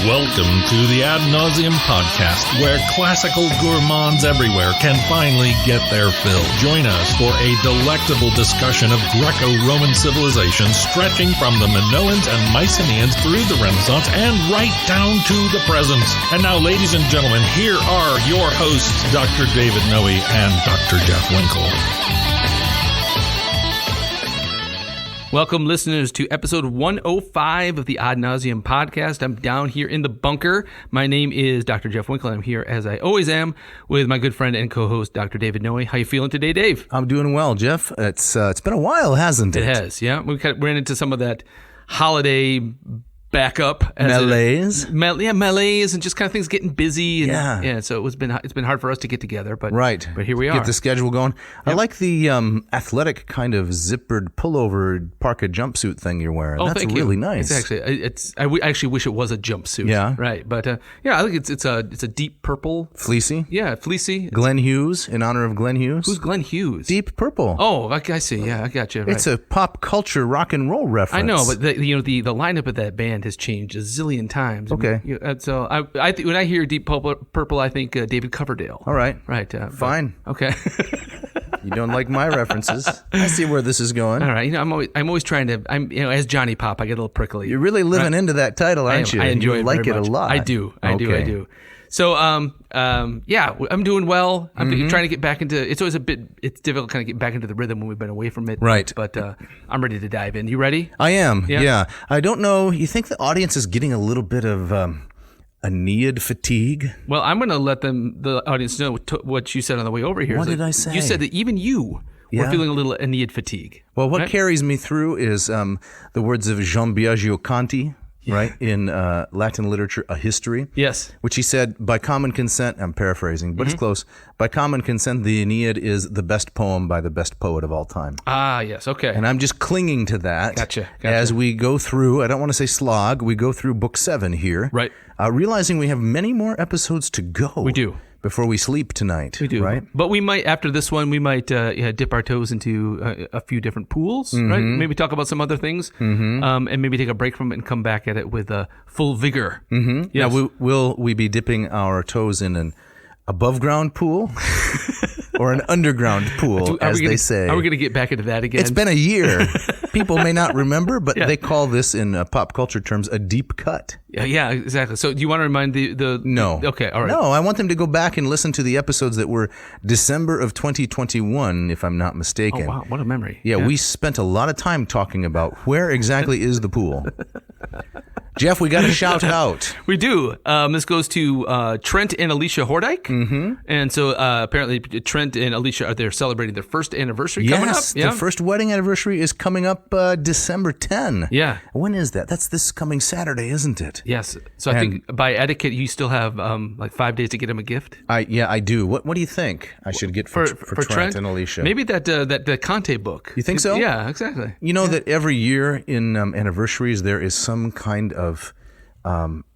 Welcome to the Ad Nauseam podcast, where classical gourmands everywhere can finally get their fill. Join us for a delectable discussion of Greco-Roman civilization stretching from the Minoans and Mycenaeans through the Renaissance and right down to the present. And now, ladies and gentlemen, here are your hosts, Dr. David Noe and Dr. Jeff Winkle. Welcome, listeners, to episode 105 of the Ad Nauseam podcast. I'm down here in the bunker. My name is Dr. Jeff Winkle. I'm here, as I always am, with my good friend and co-host, Dr. David Noe. How you feeling today, Dave? I'm doing well, Jeff. It's been a while, hasn't it? It has, yeah. We kind of ran into some of that holiday backup, malaise, malaise, and just kind of things getting busy. And, so it's been hard for us to get together, but here we are. Get the schedule going. Yep. I like the athletic kind of zippered pullover parka jumpsuit thing you're wearing. That's really nice. I actually wish it was a jumpsuit. Yeah, right. But I think it's a deep purple, fleecy. Yeah, fleacy. Glenn Hughes, in honor of Glenn Hughes. Who's Glenn Hughes? Deep purple. Oh, I see. Yeah, I got you. Right. It's a pop culture rock and roll reference. I know, but the lineup of that band has changed a zillion times. Okay. So I when I hear Deep Purple, I think David Coverdale. All right. Right. Fine. Okay. You don't like my references. I see where this is going. All right. I'm always trying to. As Johnny Pop, I get a little prickly. You're really living into that title, aren't you? I enjoy you it. Like very it much. a lot. I do. I do. So, I'm doing well. I'm trying to get back into. It's always it's difficult kind of get back into the rhythm when we've been away from it. Right. But I'm ready to dive in. You ready? I am. Yeah. I don't know. You think the audience is getting a little bit of Aeneid fatigue? Well, I'm going to let the audience know what you said on the way over here. What did I say? You said that even you were feeling a little Aeneid fatigue. Well, what carries me through is the words of Jean Biagio-Conti. Right, in Latin literature, a history. Yes. Which he said, by common consent, I'm paraphrasing, but it's close. By common consent, the Aeneid is the best poem by the best poet of all time. Ah, yes, okay. And I'm just clinging to that. Gotcha. As we go through, I don't want to say slog, we go through Book VII here. Right. Realizing we have many more episodes to go. We do. Before we sleep tonight. We do. Right? But we might, after this one, dip our toes into a few different pools, right? Maybe talk about some other things, and maybe take a break from it and come back at it with full vigor. Mm-hmm. Yes. Now, will we be dipping our toes in an above-ground pool or an underground pool, they say? Are we going to get back into that again? It's been a year. People may not remember, but they call this in pop culture terms a deep cut. Yeah, exactly. So do you want to remind the No. Okay, all right. No, I want them to go back and listen to the episodes that were December of 2021, if I'm not mistaken. Oh, wow. What a memory. Yeah, we spent a lot of time talking about where exactly is the pool. Jeff, we got a shout out. We do. This goes to Trent and Alicia Hordijk. Mm-hmm. And so apparently Trent and Alicia they're celebrating their first anniversary coming up. Yes, their first wedding anniversary is coming up December 10. Yeah. When is that? That's this coming Saturday, isn't it? Yes. So I think by etiquette, you still have like 5 days to get him a gift. I do. What do you think I should get for Trent and Alicia? Maybe that Conte book. You think so? Yeah, exactly. You know that every year in anniversaries there is some kind of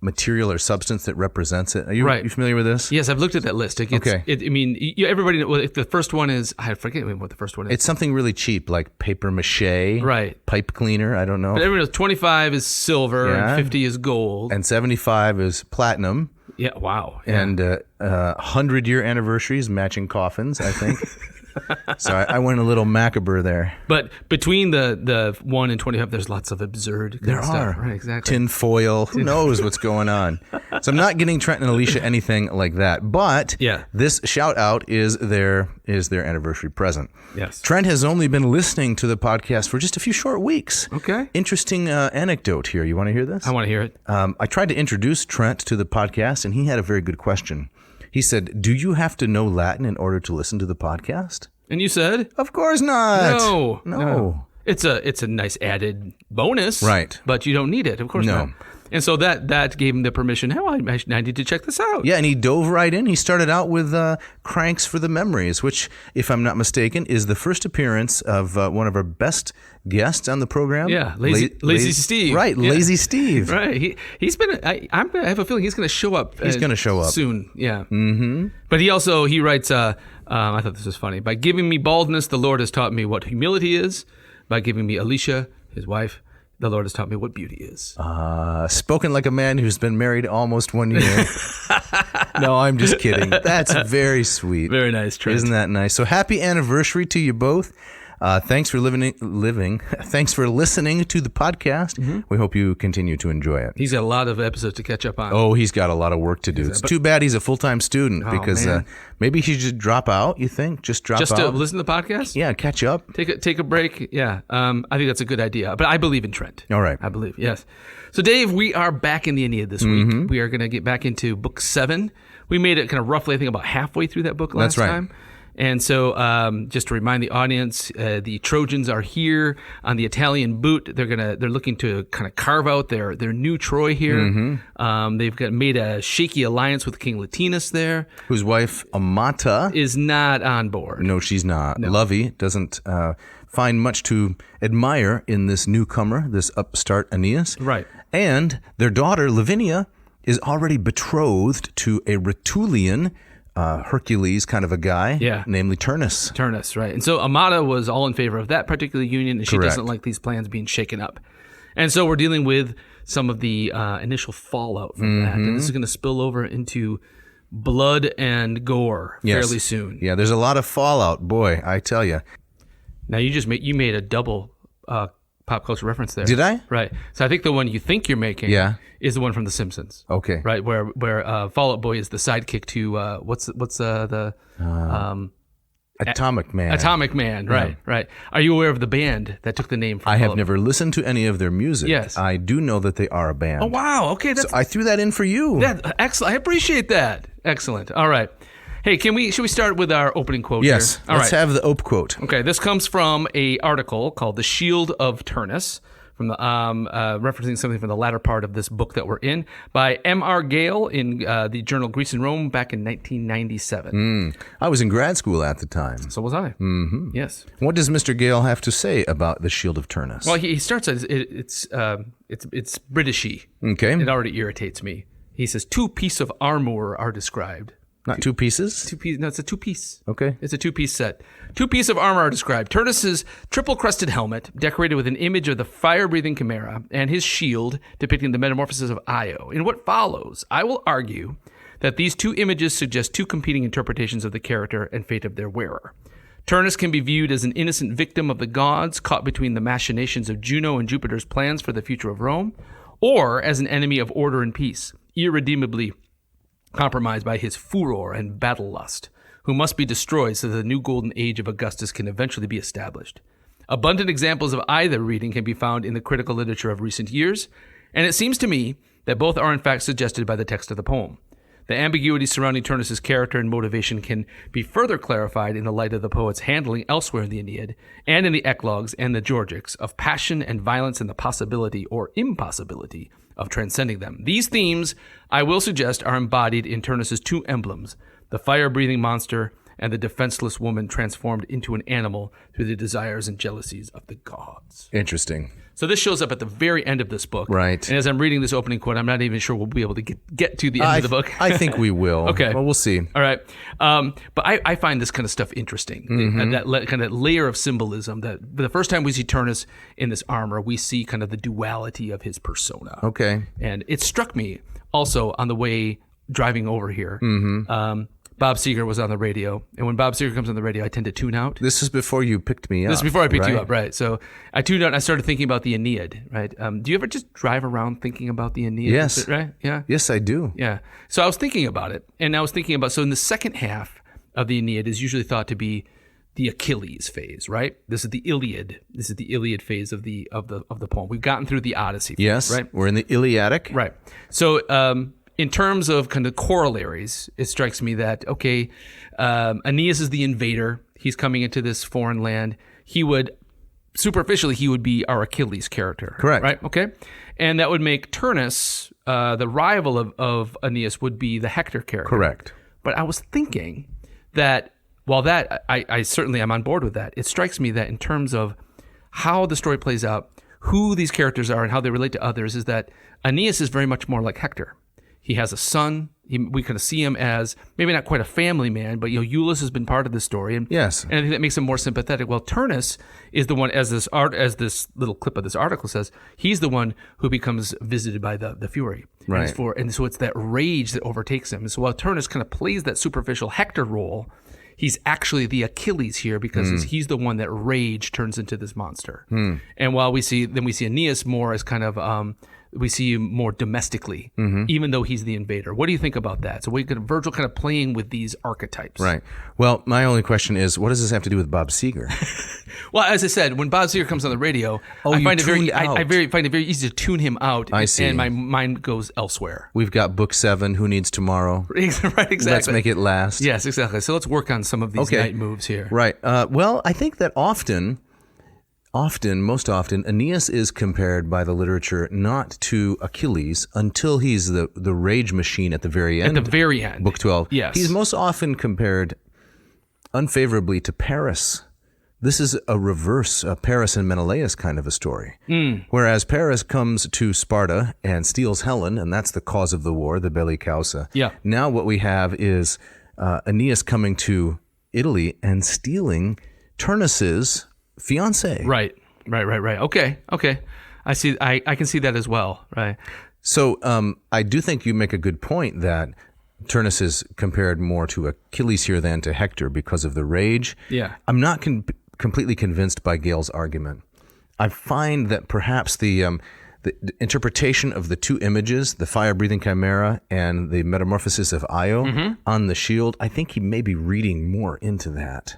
material or substance that represents it. Are you familiar with this? Yes, I've looked at that list. Everybody knows, the first one is, I forget what the first one is. It's something really cheap, like paper mache, pipe cleaner, I don't know. But everyone knows 25 is silver and 50 is gold. And 75 is platinum. Yeah, wow. Yeah. And 100-year anniversaries, matching coffins, I think. So I went a little macabre there. But between the 1 and 25, there's lots of absurd kind of stuff. Right, exactly. Tin foil. Who knows what's going on? So I'm not getting Trent and Alicia anything like that. But this shout out is their anniversary present. Yes. Trent has only been listening to the podcast for just a few short weeks. Okay. Interesting anecdote here. You want to hear this? I want to hear it. I tried to introduce Trent to the podcast, and he had a very good question. He said, "Do you have to know Latin in order to listen to the podcast?" And you said, "Of course not. No. It's a nice added bonus, right? But you don't need it, of course not." And so that gave him the permission. Oh, I need to check this out. Yeah, and he dove right in. He started out with Cranks for the Memories, which, if I'm not mistaken, is the first appearance of one of our best guests on the program. Yeah, Lazy Steve. Right, yeah. Lazy Steve. Right. He's been. I have a feeling he's going to show up. He's going to show up soon. Yeah. Mm-hmm. But he writes. I thought this was funny. By giving me baldness, the Lord has taught me what humility is. By giving me Alicia, his wife, the Lord has taught me what beauty is. Spoken like a man who's been married almost 1 year. No, I'm just kidding. That's very sweet. Very nice, Trent. Isn't that nice? So happy anniversary to you both. Thanks for living. Thanks for listening to the podcast. We hope you continue to enjoy it. He's got a lot of episodes to catch up on. Oh, he's got a lot of work to do. It's too bad he's a full-time student because maybe he should drop out, you think? Just drop out? Just to listen to the podcast? Yeah, catch up. Take a break. Yeah. I think that's a good idea. But I believe in Trent. All right. I believe, yes. So, Dave, we are back in the Aeneid this week. We are going to get back into Book VII. We made it kind of roughly, I think, about halfway through that book last time. And so just to remind the audience, the Trojans are here on the Italian boot. They're looking to kind of carve out their new Troy here. They've made a shaky alliance with King Latinus there, whose wife Amata is not on board. No, she's not. No. Lovey doesn't find much to admire in this newcomer, this upstart Aeneas. Right. And their daughter Lavinia is already betrothed to a Rutulian Hercules kind of a guy, namely Turnus. Turnus, right. And so Amata was all in favor of that particular union, and she Correct. doesn't like these plans being shaken up. And so we're dealing with some of the initial fallout from that. And this is going to spill over into blood and gore fairly soon. Yeah, there's a lot of fallout, boy, I tell you. Now, you made a double pop culture reference there. Did I? Right. So I think the one you think you're making is the one from The Simpsons. Okay. Right, where Fall Out Boy is the sidekick to what's the Atomic Man. Atomic Man, right, right. Are you aware of the band that took the name from I have never listened to any of their music. Yes. I do know that they are a band. Oh, wow. Okay. So I threw that in for you. Excellent. I appreciate that. Excellent. All right. Hey, should we start with our opening quote here? Yes. Let's have the Ope quote. Okay. This comes from an article called The Shield of Turnus, from the referencing something from the latter part of this book that we're in, by M.R. Gale in the journal Greece and Rome back in 1997. I was in grad school at the time. So was I. Mm-hmm. Yes. What does Mr. Gale have to say about the Shield of Turnus? Well, he starts as it's Britishy. Okay. It already irritates me. He says 2 pieces of armor are described. Not 2 pieces? 2 pieces. No, it's a 2-piece. Okay. It's a 2-piece set. 2 pieces of armor are described. Turnus's triple-crested helmet, decorated with an image of the fire-breathing chimera, and his shield, depicting the metamorphosis of Io. In what follows, I will argue that these 2 images suggest 2 competing interpretations of the character and fate of their wearer. Turnus can be viewed as an innocent victim of the gods, caught between the machinations of Juno and Jupiter's plans for the future of Rome, or as an enemy of order and peace, irredeemably compromised by his furor and battle lust, who must be destroyed so that the new golden age of Augustus can eventually be established. Abundant examples of either reading can be found in the critical literature of recent years, and it seems to me that both are in fact suggested by the text of the poem. The ambiguity surrounding Turnus's character and motivation can be further clarified in the light of the poet's handling elsewhere in the Aeneid and in the Eclogues and the Georgics of passion and violence and the possibility or impossibility of transcending them. These themes, I will suggest, are embodied in Turnus's 2 emblems, the fire-breathing monster and the defenseless woman transformed into an animal through the desires and jealousies of the gods. Interesting. So this shows up at the very end of this book. Right. And as I'm reading this opening quote, I'm not even sure we'll be able to get to the end of the book. I think we will. Okay. Well, we'll see. All right. But I find this kind of stuff interesting. That kind of layer of symbolism, that the first time we see Turnus in this armor, we see kind of the duality of his persona. Okay. And it struck me also on the way driving over here. Bob Seger was on the radio, and when Bob Seger comes on the radio, I tend to tune out. This is before you picked me up. This is before I picked you up, right? So I tuned out and I started thinking about the Aeneid, right? Do you ever just drive around thinking about the Aeneid? Yes. Right? Yeah. Yes, I do. Yeah. So I was thinking about it, and I was thinking about, so in the second half of the Aeneid is usually thought to be the Achilles phase, right? This is the Iliad. This is the Iliad phase of the poem. We've gotten through the Odyssey phase, yes, right? We're in the Iliadic. Right. So in terms of kind of corollaries, it strikes me that, okay, Aeneas is the invader. He's coming into this foreign land. Superficially, he would be our Achilles character. Correct. Right? Okay. And that would make Turnus, the rival of Aeneas, would be the Hector character. Correct. But I was thinking that while that, I certainly am on board with that, it strikes me that in terms of how the story plays out, who these characters are and how they relate to others, is that Aeneas is very much more like Hector. He has a son, We kind of see him as maybe not quite a family man, but Iulus has been part of this story, and Yes. and I think that makes him more sympathetic. Well, Turnus is the one, as this little clip of this article says, he's the one who becomes visited by the Fury, Right. and so it's that rage that overtakes him. And so while Turnus kind of plays that superficial Hector role, he's actually the Achilles here because he's the one that rage turns into this monster. And while we see Aeneas more as kind of we see him more domestically, even though he's the invader. What do you think about that? So we got Virgil kind of playing with these archetypes. Right. Well, my only question is, what does this have to do with Bob Seger? Well, as I said, when Bob Seger comes on the radio, Oh, I you find it tuned out. I find it very easy to tune him out. I see. And my mind goes elsewhere. We've got Book VII, Who Needs Tomorrow? Right, exactly. Let's make it last. Yes, exactly. So let's work on some of these night moves here. Right. Well, I think that most often, Aeneas is compared by the literature not to Achilles until he's the rage machine at the very end. At the very end. Book 12. Yes. He's most often compared unfavorably to Paris. This is a reverse Paris and Menelaus kind of a story. Whereas Paris comes to Sparta and steals Helen, and that's the cause of the war, the belli causa. Yeah. Now What we have is Aeneas coming to Italy and stealing Turnus's fiancée. Right. Okay. I see. I can see that as well. Right. So I do think you make a good point that Turnus is compared more to Achilles here than to Hector because of the rage. Yeah. I'm not completely convinced by Gale's argument. I find that perhaps the interpretation of the two images, the fire-breathing chimera and the metamorphosis of Io on the shield, I think he may be reading more into that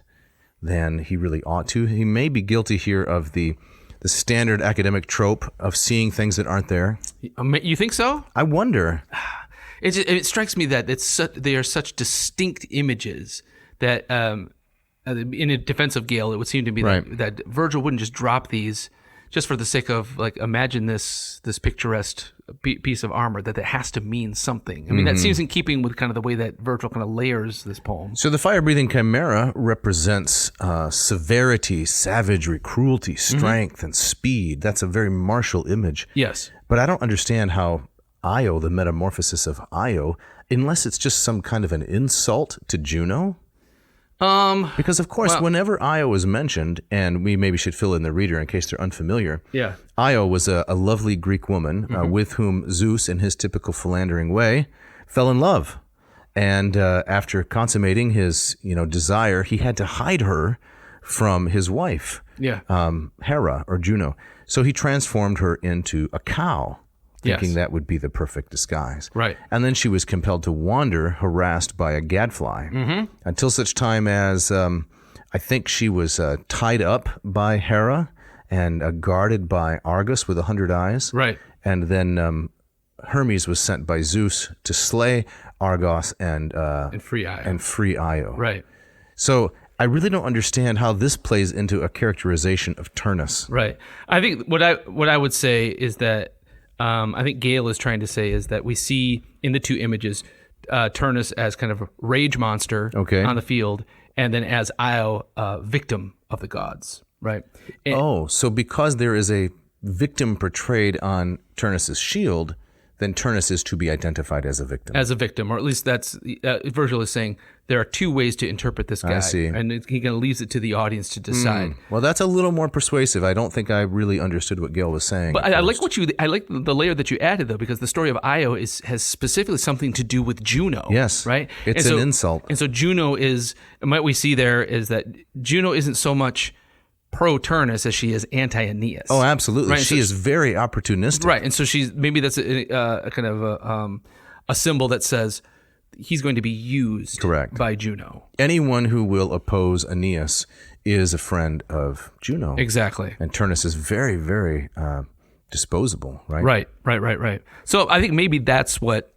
than he really ought to. He may be guilty here of the standard academic trope of seeing things that aren't there. You think so? I wonder. It strikes me that they are such distinct images that, in a defense of Gale, it would seem to be that Virgil wouldn't just drop these just for the sake of, like, imagine this picturesque piece of armor, that it has to mean something. I mean, that seems in keeping with kind of the way that Virgil kind of layers this poem. So the fire-breathing chimera represents severity, savagery, cruelty, strength, and speed. That's a very martial image. Yes. But I don't understand how Io, the metamorphosis of Io, unless it's just some kind of an insult to Juno. Because, of course, whenever Io is mentioned, and we maybe should fill in the reader in case they're unfamiliar, Io was a lovely Greek woman with whom Zeus, in his typical philandering way, fell in love. And after consummating his desire, he had to hide her from his wife, Hera, or Juno. So he transformed her into a cow, thinking that would be the perfect disguise. Right. And then she was compelled to wander, harassed by a gadfly, until such time as I think she was tied up by Hera and guarded by Argus with 100 eyes. Right. And then Hermes was sent by Zeus to slay Argos and free Io. And free Io. Right. So I really don't understand how this plays into a characterization of Turnus. Right. I think what I would say is that I think Gale is trying to say is that we see in the two images Turnus as kind of a rage monster on the field, and then as Io, victim of the gods, right? So because there is a victim portrayed on Turnus's shield, then Turnus is to be identified as a victim. As a victim, or at least that's Virgil is saying there are two ways to interpret this guy. I see. And he kind of leaves it to the audience to decide. Well, that's a little more persuasive. I don't think I really understood what Gale was saying. But I like I like the layer that you added, though, because the story of Io has specifically something to do with Juno. Yes. Right? It's an insult. And so Juno is, and what we see there is that Juno isn't so much pro-Turnus as she is anti-Aeneas. Oh, absolutely. Right? She is very opportunistic. Right, and so maybe that's a kind of a symbol that says he's going to be used by Juno. Anyone who will oppose Aeneas is a friend of Juno. Exactly. And Turnus is very, very disposable, right? Right. So I think maybe that's what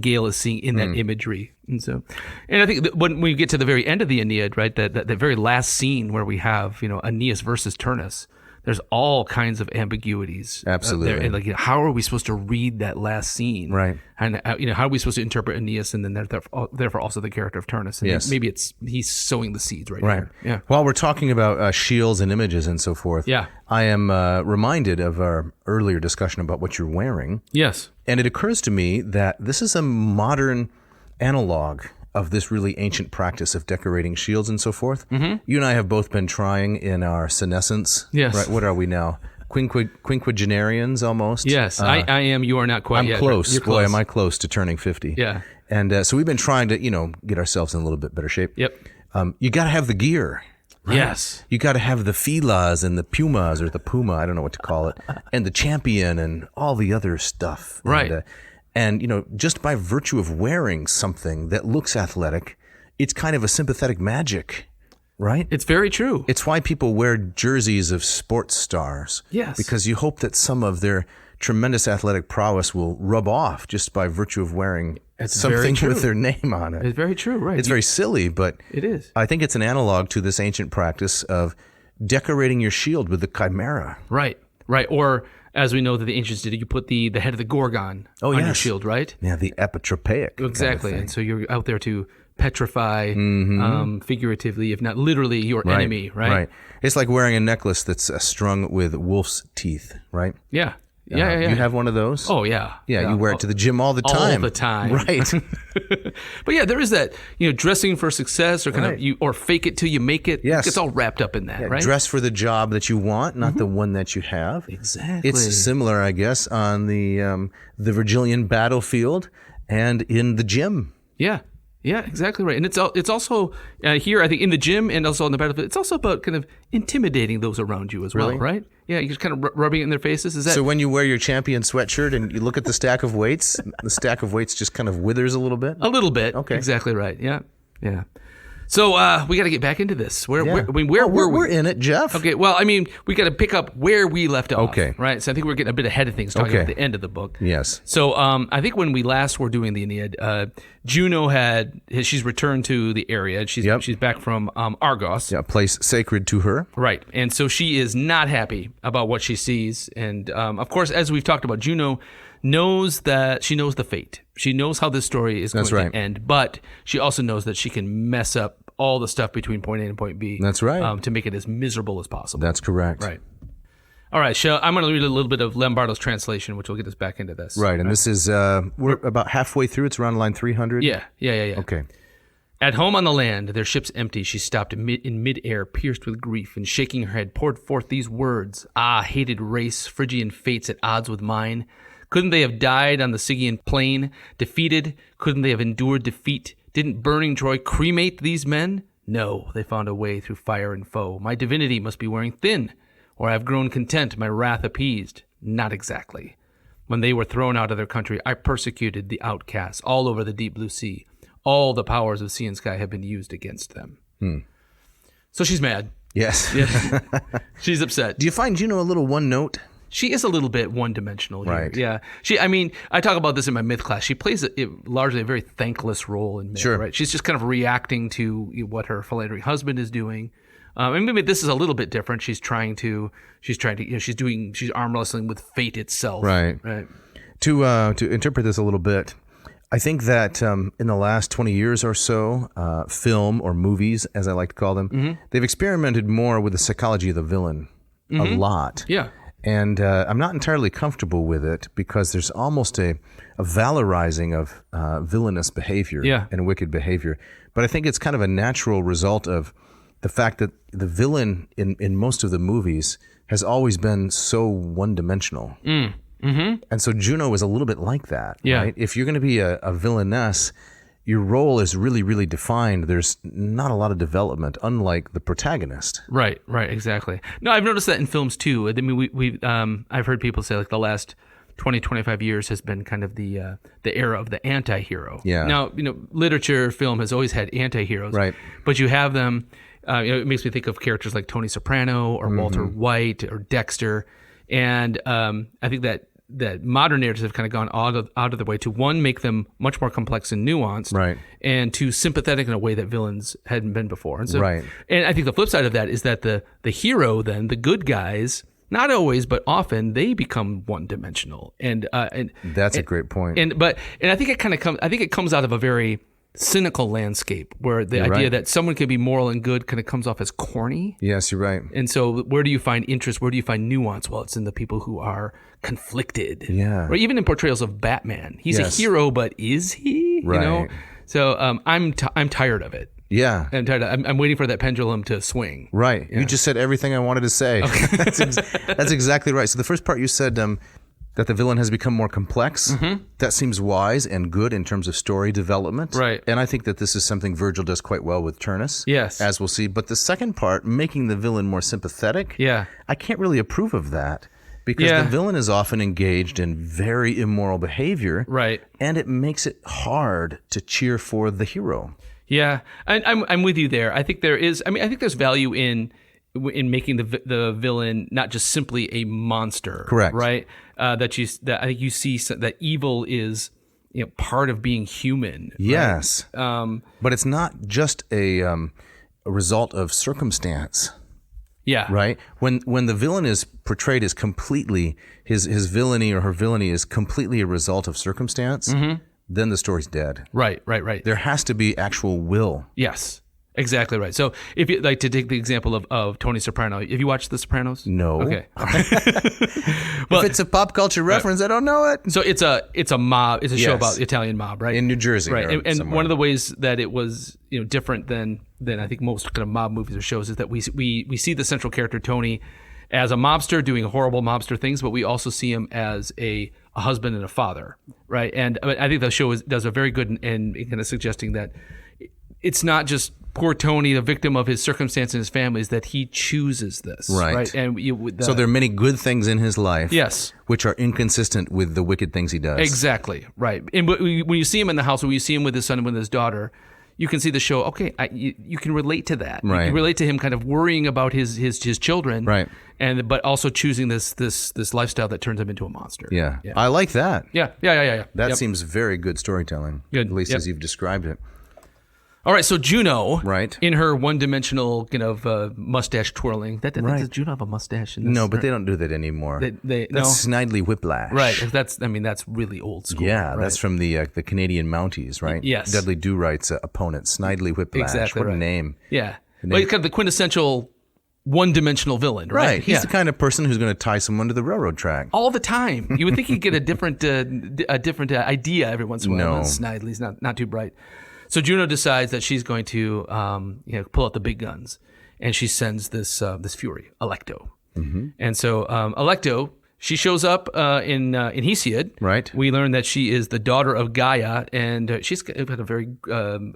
Gale is seeing in that imagery. And I think that when we get to the very end of the Aeneid, right, that very last scene where we have, Aeneas versus Turnus, there's all kinds of ambiguities. Absolutely. There. And like, how are we supposed to read that last scene? Right. And how are we supposed to interpret Aeneas and then therefore also the character of Turnus? And yes. maybe he's sowing the seeds right Right. here. Yeah. While we're talking about shields and images and so forth, Yeah. I am reminded of our earlier discussion about what you're wearing. Yes. And it occurs to me that this is a modern analog of this really ancient practice of decorating shields and so forth. Mm-hmm. You and I have both been trying in our senescence. Yes. Right? What are we now? Quinquagenarians almost? Yes, I am. You are not quite yet. I'm close. You're close. Boy, am I close to turning 50. Yeah. And so we've been trying to, get ourselves in a little bit better shape. Yep. You got to have the gear. Right? Yes. You got to have the filas and the pumas or the puma, I don't know what to call it, and the champion and all the other stuff. Right. And just by virtue of wearing something that looks athletic, it's kind of a sympathetic magic, right? It's very true. It's why people wear jerseys of sports stars. Yes. Because you hope that some of their tremendous athletic prowess will rub off just by virtue of wearing something with their name on it. It's very true, right? It's very silly, but it is. I think it's an analog to this ancient practice of decorating your shield with the chimera. Right. Or, as we know that the ancients did, you put the head of the Gorgon on your shield, right? Yeah, the epitropaic. Exactly. And so you're out there to petrify, figuratively, if not literally, your enemy, right? Right. It's like wearing a necklace that's strung with wolf's teeth, right? Yeah. Yeah. You have one of those? Oh, yeah. Yeah, you wear it to the gym all the time. All the time. Right. But yeah, there is that, dressing for success or or fake it till you make it. Yes. It gets all wrapped up in that, right? Dress for the job that you want, not the one that you have. Exactly. It's similar, I guess, on the Virgilian battlefield and in the gym. Yeah. Yeah, exactly right. And it's also here, I think, in the gym and also on the battlefield, it's also about kind of intimidating those around you as well, right? Yeah, you're just kind of rubbing it in their faces. Is that so? When you wear your champion sweatshirt and you look at the stack of weights, the stack of weights just kind of withers a little bit? A little bit. Okay. Exactly right. Yeah. Yeah. So we got to get back into this. Where were we? We're in it, Jeff. Okay. Well, I mean, we got to pick up where we left off. Okay. Right. So I think we're getting a bit ahead of things talking about the end of the book. Yes. So I think when we last were doing the Aeneid, Juno she's returned to the area. She's back from Argos. Yeah, a place sacred to her. Right. And so she is not happy about what she sees. And of course, as we've talked about, Juno knows the fate. She knows how this story is going to end, but she also knows that she can mess up all the stuff between point A and point B. That's right. To make it as miserable as possible. That's correct. Right. All right, I'm going to read a little bit of Lombardo's translation, which will get us back into this. Right, and this is, we're about halfway through. It's around line 300. Yeah. Okay. At home on the land, their ships empty, she stopped in mid-air, pierced with grief, and shaking her head, poured forth these words. Ah, hated race, Phrygian fates at odds with mine. Couldn't they have died on the Sigean plain? Defeated? Couldn't they have endured defeat? Didn't burning Troy cremate these men? No, they found a way through fire and foe. My divinity must be wearing thin, or I have grown content, my wrath appeased. Not exactly. When they were thrown out of their country, I persecuted the outcasts all over the deep blue sea. All the powers of sea and sky have been used against them. So she's mad. Yes. Yeah. She's upset. Do you find Juno a little one note? She is a little bit one-dimensional here. Right. Yeah. I talk about this in my myth class. She plays largely a very thankless role in myth, right? She's just kind of reacting to what her philandering husband is doing. And maybe this is a little bit different. She's arm wrestling with fate itself. Right. To interpret this a little bit, I think that in the last 20 years or so, film or movies, as I like to call them, they've experimented more with the psychology of the villain a lot. Yeah. And I'm not entirely comfortable with it because there's almost a valorizing of villainous behavior and wicked behavior. But I think it's kind of a natural result of the fact that the villain in most of the movies has always been so one-dimensional. And so Juno is a little bit like that. Yeah. Right? If you're going to be a villainess, your role is really, really defined. There's not a lot of development, unlike the protagonist. Right, exactly. No, I've noticed that in films too. I mean, I've heard people say like the last 20, 25 years has been kind of the era of the anti-hero. Yeah. Now, literature, film has always had anti-heroes. Right. But you have them, it makes me think of characters like Tony Soprano or Walter White or Dexter. And I think that modern narratives have kind of gone out of the way to, one, make them much more complex and nuanced, right, and two, sympathetic in a way that villains hadn't been before. And so, right. And I think the flip side of that is that the hero, then, the good guys, not always, but often they become one-dimensional. And that's a great point. And I think it comes out of a very cynical landscape where the idea right. that someone can be moral and good kind of comes off as corny. Yes, you're right. And so where do you find interest? Where do you find nuance? Well, it's in the people who are conflicted. Yeah. Or even in portrayals of Batman. He's a hero, but is he? Right. You know? So I'm tired of it. Yeah. I'm waiting for that pendulum to swing. Right. Yeah. You just said everything I wanted to say. Okay. That's exactly right. So the first part you said that the villain has become more complex. Mm-hmm. That seems wise and good in terms of story development. Right. And I think that this is something Virgil does quite well with Turnus. Yes. As we'll see. But the second part, making the villain more sympathetic. Yeah. I can't really approve of that. Because the villain is often engaged in very immoral behavior. Right. And it makes it hard to cheer for the hero. Yeah, I'm with you there. I think there's value in making the villain not just simply a monster. Correct. Right. I think you see that evil is part of being human. Yes. Right? But it's not just a result of circumstance. Yeah. Right. When the villain is portrayed as completely his villainy or her villainy is completely a result of circumstance. Mm-hmm. Then the story's dead. Right. There has to be actual will. Yes, exactly right. So if you like to take the example of Tony Soprano, have you watched The Sopranos? No. Okay. Well, if it's a pop culture reference, I don't know it. So it's a mob. It's a show about the Italian mob, right? In New Jersey, right? And one of the ways that it was different than I think most kind of mob movies or shows is that we see the central character Tony as a mobster doing horrible mobster things, but we also see him as a husband and a father, right? And I think the show does a very good in kind of suggesting that it's not just poor Tony, the victim of his circumstance and his family, is that he chooses this, right? And so there are many good things in his life, yes, which are inconsistent with the wicked things he does. Exactly, right. And when you see him in the house, when you see him with his son and with his daughter, you can see the show. Okay, you can relate to that. Right. You can relate to him kind of worrying about his children, right? But also choosing this lifestyle that turns him into a monster. Yeah. I like that. Yeah. That seems very good storytelling. Good. At least as you've described it. All right, so Juno, right, in her one-dimensional kind of mustache twirling. Does Juno have a mustache? In this? No, but they don't do that anymore. That's Snidely Whiplash. Right. That's really old school. Yeah, right? That's from the Canadian Mounties, right? Yes. Dudley Do-Right's opponent, Snidely Whiplash. Exactly. What a name. Yeah. Well, he's kind of the quintessential one-dimensional villain, right? Right. He's the kind of person who's going to tie someone to the railroad track all the time. You would think he'd get a different idea every once in a while. No. Snidely's not too bright. So Juno decides that she's going to pull out the big guns, and she sends this fury, Allecto. Mm-hmm. And so Allecto, she shows up in Hesiod. Right. We learn that she is the daughter of Gaia, and she's had a very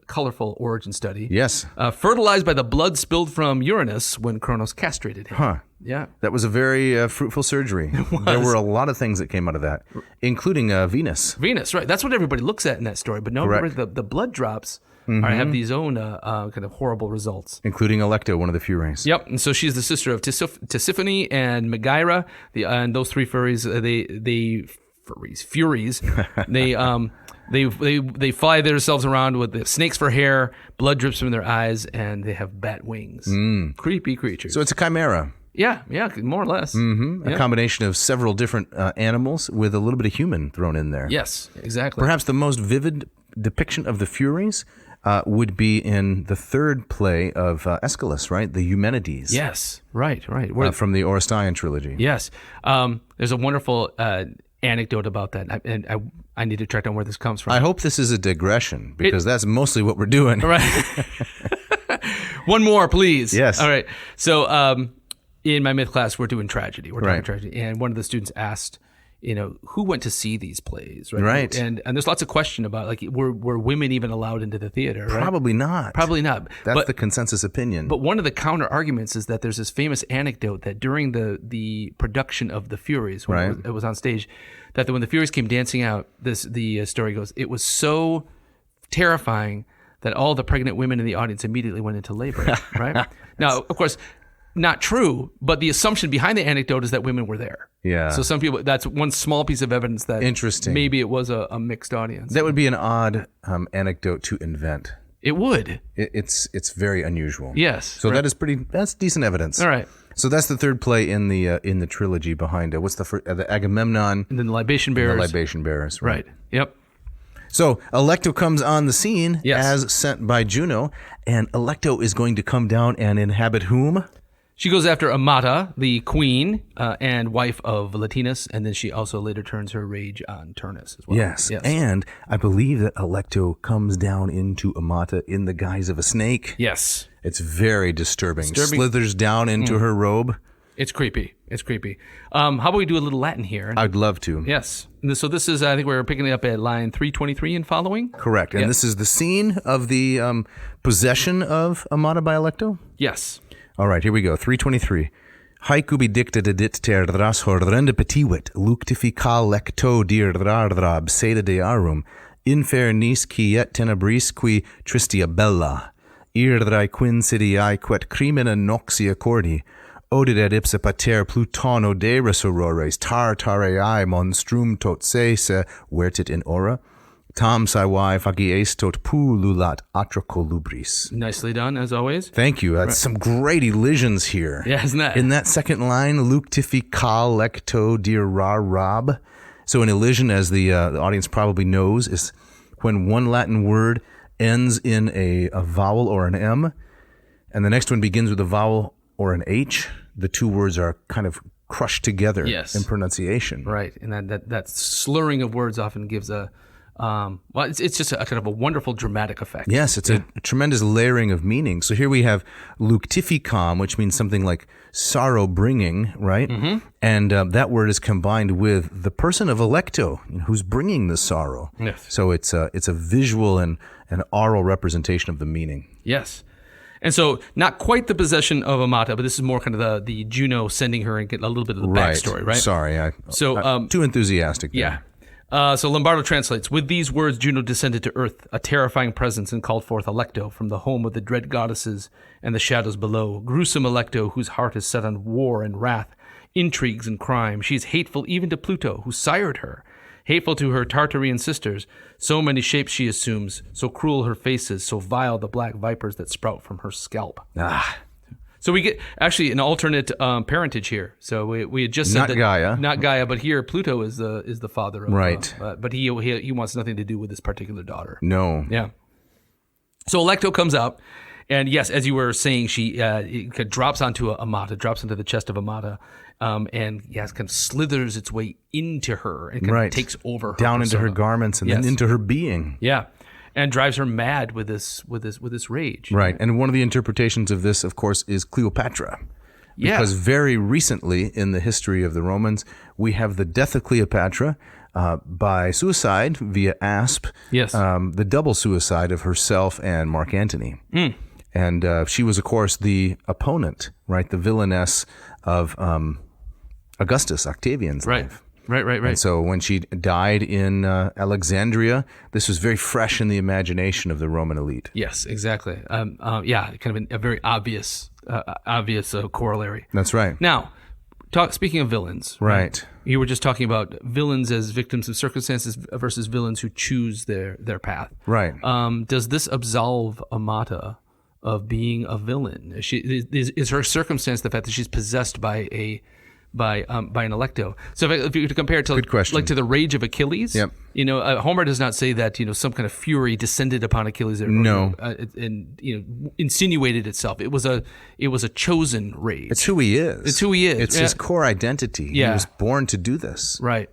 colorful origin study. Yes. Fertilized by the blood spilled from Uranus when Kronos castrated him. Huh. Yeah. That was a very fruitful surgery. There were a lot of things that came out of that, including Venus. Venus, right. That's what everybody looks at in that story. But no, remember the blood drops have these own kind of horrible results. Including Allecto, one of the Furies. Yep. And so she's the sister of Tisiphone and Megaera. And those three Furies, they fly themselves around with the snakes for hair, blood drips from their eyes, and they have bat wings. Creepy creatures. So it's a chimera. Yeah, more or less. Mm-hmm. A combination of several different animals with a little bit of human thrown in there. Yes, exactly. Perhaps the most vivid depiction of the Furies would be in the third play of Aeschylus, right? The Eumenides. Yes, right. From the Oresteia trilogy. Yes. There's a wonderful anecdote about that, and I need to track down where this comes from. I hope this is a digression, because that's mostly what we're doing. Right. One more, please. Yes. All right. So in my myth class, we're doing tragedy. We're talking tragedy. And one of the students asked, who went to see these plays? Right. And there's lots of question about, like, were women even allowed into the theater? Right? Probably not. That's the consensus opinion. But one of the counter arguments is that there's this famous anecdote that during the production of The Furies, when it was on stage, that when the Furies came dancing out, the story goes, it was so terrifying that all the pregnant women in the audience immediately went into labor. Right. Now, of course, not true, but the assumption behind the anecdote is that women were there. Yeah. So some people, that's one small piece of evidence that interesting. Maybe it was a mixed audience. That would be an odd anecdote to invent. It would. It's very unusual. Yes. So that's decent evidence. All right. So that's the third play in the trilogy behind it. What's the first? The Agamemnon. And then the libation bearers. The libation bearers. Right. Yep. So Allecto comes on the scene Yes. as sent by Juno, and Allecto is going to come down and inhabit whom? She goes after Amata, the queen and wife of Latinus, and then she also later turns her rage on Turnus as well. Yes. And I believe that Allecto comes down into Amata in the guise of a snake. Yes. It's very disturbing. Slithers down into her robe. It's creepy. It's creepy. How about we do a little Latin here? I'd love to. Yes. So this is, I think we're picking it up at line 323 and following. Correct. And this is the scene of the possession of Amata by Allecto? Yes. All right, here we go. 323. Haec ubi dicta dedit terdras horrenda petiwit, luctifica lecto dirdrardrab seda dearum, infernis quiet tenebris qui tristia bella, irdrai quinsidiae quet crimina noxia cordi, odid ad ipsa pater Plutono de resorores, tartareae monstrum tot se vertit in ora, tam saevae facies tot pululat atroco lubris. Nicely done, as always. Thank you. That's some great elisions here. Yeah, isn't that? In that second line, luctifica lecto dirarab. So an elision, as the audience probably knows, is when one Latin word ends in a vowel or an M, and the next one begins with a vowel or an H. The two words are kind of crushed together in pronunciation. Right, and that slurring of words often gives a it's just a kind of a wonderful dramatic effect. Yes, it's a tremendous layering of meaning. So here we have luctificam, which means something like sorrow bringing, right? Mm-hmm. And that word is combined with the person of Allecto, who's bringing the sorrow. Yes. So it's a visual and an oral representation of the meaning. Yes. And so not quite the possession of Amata, but this is more kind of the Juno sending her and get a little bit of the backstory, right? Sorry, I'm too enthusiastic there. Yeah. So Lombardo translates, with these words, Juno descended to earth, a terrifying presence, and called forth Allecto from the home of the dread goddesses and the shadows below. Gruesome Allecto, whose heart is set on war and wrath, intrigues and crime. She is hateful even to Pluto, who sired her. Hateful to her Tartarian sisters. So many shapes she assumes, so cruel her faces, so vile the black vipers that sprout from her scalp. So we get actually an alternate parentage here. So we had just said not that Gaia, not Gaia, but here Pluto is the father of right. But he wants nothing to do with this particular daughter. No. Yeah. So Allecto comes out, and yes, as you were saying, she drops onto Amata, drops into the chest of Amata, and yes, kind of slithers its way into her and kind of takes over her down persona. Into her garments and then into her being. Yeah. And drives her mad with this rage. Right. And one of the interpretations of this, of course, is Cleopatra. Yeah. Because very recently in the history of the Romans, we have the death of Cleopatra by suicide via asp. Yes. The double suicide of herself and Mark Antony. Mm. And she was, of course, the opponent, right? The villainess of Augustus, Octavian's life. Right. And so when she died in Alexandria, this was very fresh in the imagination of the Roman elite. Yes, exactly. Kind of a very obvious corollary. That's right. Now, speaking of villains, right? You were just talking about villains as victims of circumstances versus villains who choose their path. Right. Does this absolve Amata of being a villain? Is her circumstance the fact that she's possessed by an Allecto? So if you were to compare it to to the rage of Achilles, yep. Homer does not say that some kind of fury descended upon Achilles and insinuated itself. It was a chosen rage. It's who he is. It's his core identity. Yeah. He was born to do this. Right.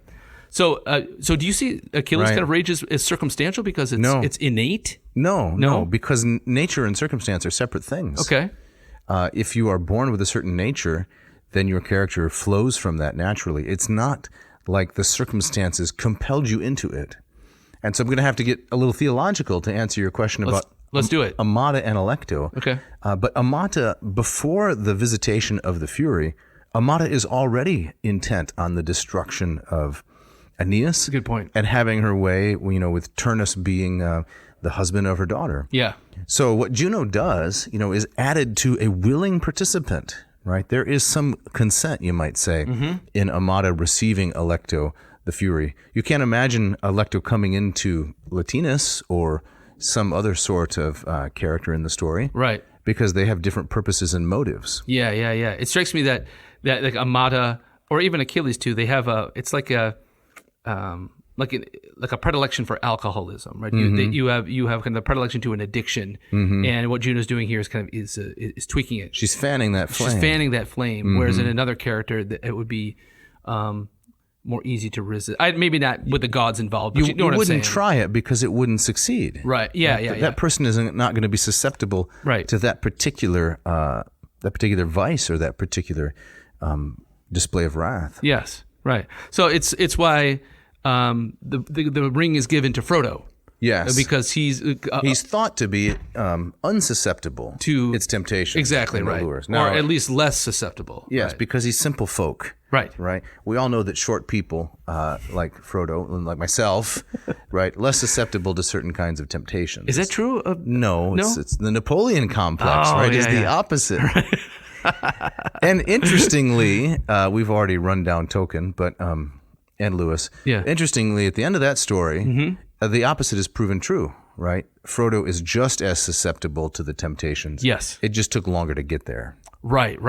So do you see Achilles' kind of rage as circumstantial because it's innate? No, because nature and circumstance are separate things. Okay. If you are born with a certain nature, then your character flows from that naturally. It's not like the circumstances compelled you into it. And so I'm going to have to get a little theological to answer your question about let's do it. Amata and Allecto. Okay. But Amata, before the visitation of the Fury, Amata is already intent on the destruction of Aeneas. Good point. And having her way, with Turnus being the husband of her daughter. Yeah. So what Juno does, is added to a willing participant. Right, there is some consent, you might say, in Amata receiving Allecto, the Fury. You can't imagine Allecto coming into Latinus or some other sort of character in the story. Right. because they have different purposes and motives. Yeah. It strikes me that like Amata or even Achilles too, they have it's like a predilection for alcoholism, right? You have kind of a predilection to an addiction, and what Juno's doing here is kind of is tweaking it. She's fanning that flame. She's fanning that flame, whereas in another character, it would be more easy to resist. Maybe not with the gods involved, but you know what I'm saying. You wouldn't try it because it wouldn't succeed. Right. Yeah. That person is not going to be susceptible to that particular vice or that particular display of wrath. Yes. Right. So it's why the ring is given to Frodo. Yes, because he's thought to be unsusceptible to its temptation. Exactly right, now, or at least less susceptible. Yes, because he's simple folk. Right. We all know that short people, like Frodo and like myself, right, less susceptible to certain kinds of temptations. Is that true? No, it's the Napoleon complex. Is the opposite. And interestingly, we've already run down Tolkien, but and Lewis. Yeah. Interestingly, at the end of that story, the opposite is proven true, right? Frodo is just as susceptible to the temptations. Yes. It just took longer to get there. Right.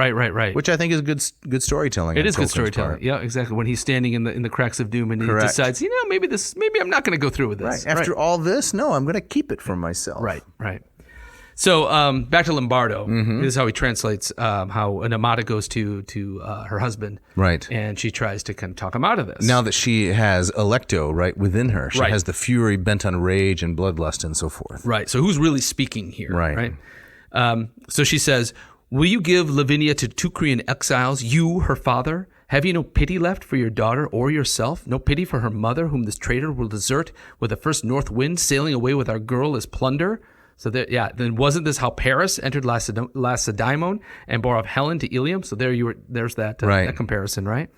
Which I think is good storytelling. It is good storytelling. Part. Yeah, exactly. When he's standing in the cracks of doom and he decides, maybe I'm not going to go through with this. Right. After all this, no, I'm going to keep it for myself. Right. So back to Lombardo. This is how he translates how an Amata goes to her husband. Right. And she tries to kind of talk him out of this. Now that she has Allecto, right, within her. She has the fury bent on rage and bloodlust and so forth. Right. So who's really speaking here? Right. So she says, will you give Lavinia to Teucrian exiles, you, her father? Have you no pity left for your daughter or yourself? No pity for her mother, whom this traitor will desert with the first north wind, sailing away with our girl as plunder? So then wasn't this how Paris entered Lacedaemon and bore off Helen to Ilium? So there's that comparison, right?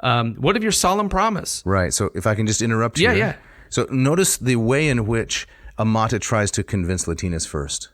What of your solemn promise? Right. So if I can just interrupt you. Yeah. So notice the way in which Amata tries to convince Latinus first.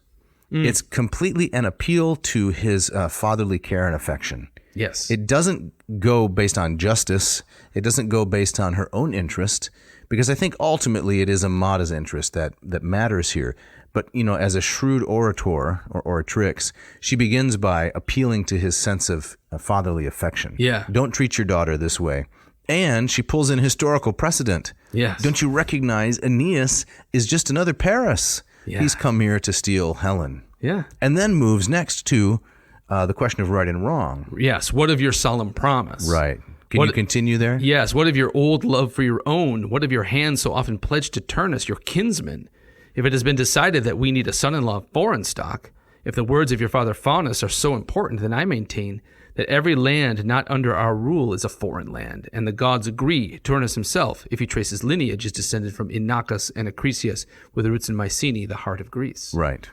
It's completely an appeal to his fatherly care and affection. Yes. It doesn't go based on justice. It doesn't go based on her own interest, because I think ultimately it is Amata's interest that matters here. But, as a shrewd orator or oratrix, she begins by appealing to his sense of fatherly affection. Yeah. Don't treat your daughter this way. And she pulls in historical precedent. Yes. Don't you recognize Aeneas is just another Paris? Yeah. He's come here to steal Helen. Yeah. And then moves next to the question of right and wrong. Yes. What of your solemn promise? Right. Can you continue there? Yes. What of your old love for your own? What of your hand so often pledged to Turnus, your kinsman? If it has been decided that we need a son-in-law of foreign stock, if the words of your father Faunus are so important, then I maintain that every land not under our rule is a foreign land, and the gods agree. Turnus himself, if he traces lineage, is descended from Innocuous and Acrisius, with roots in Mycenae, the heart of Greece. Right.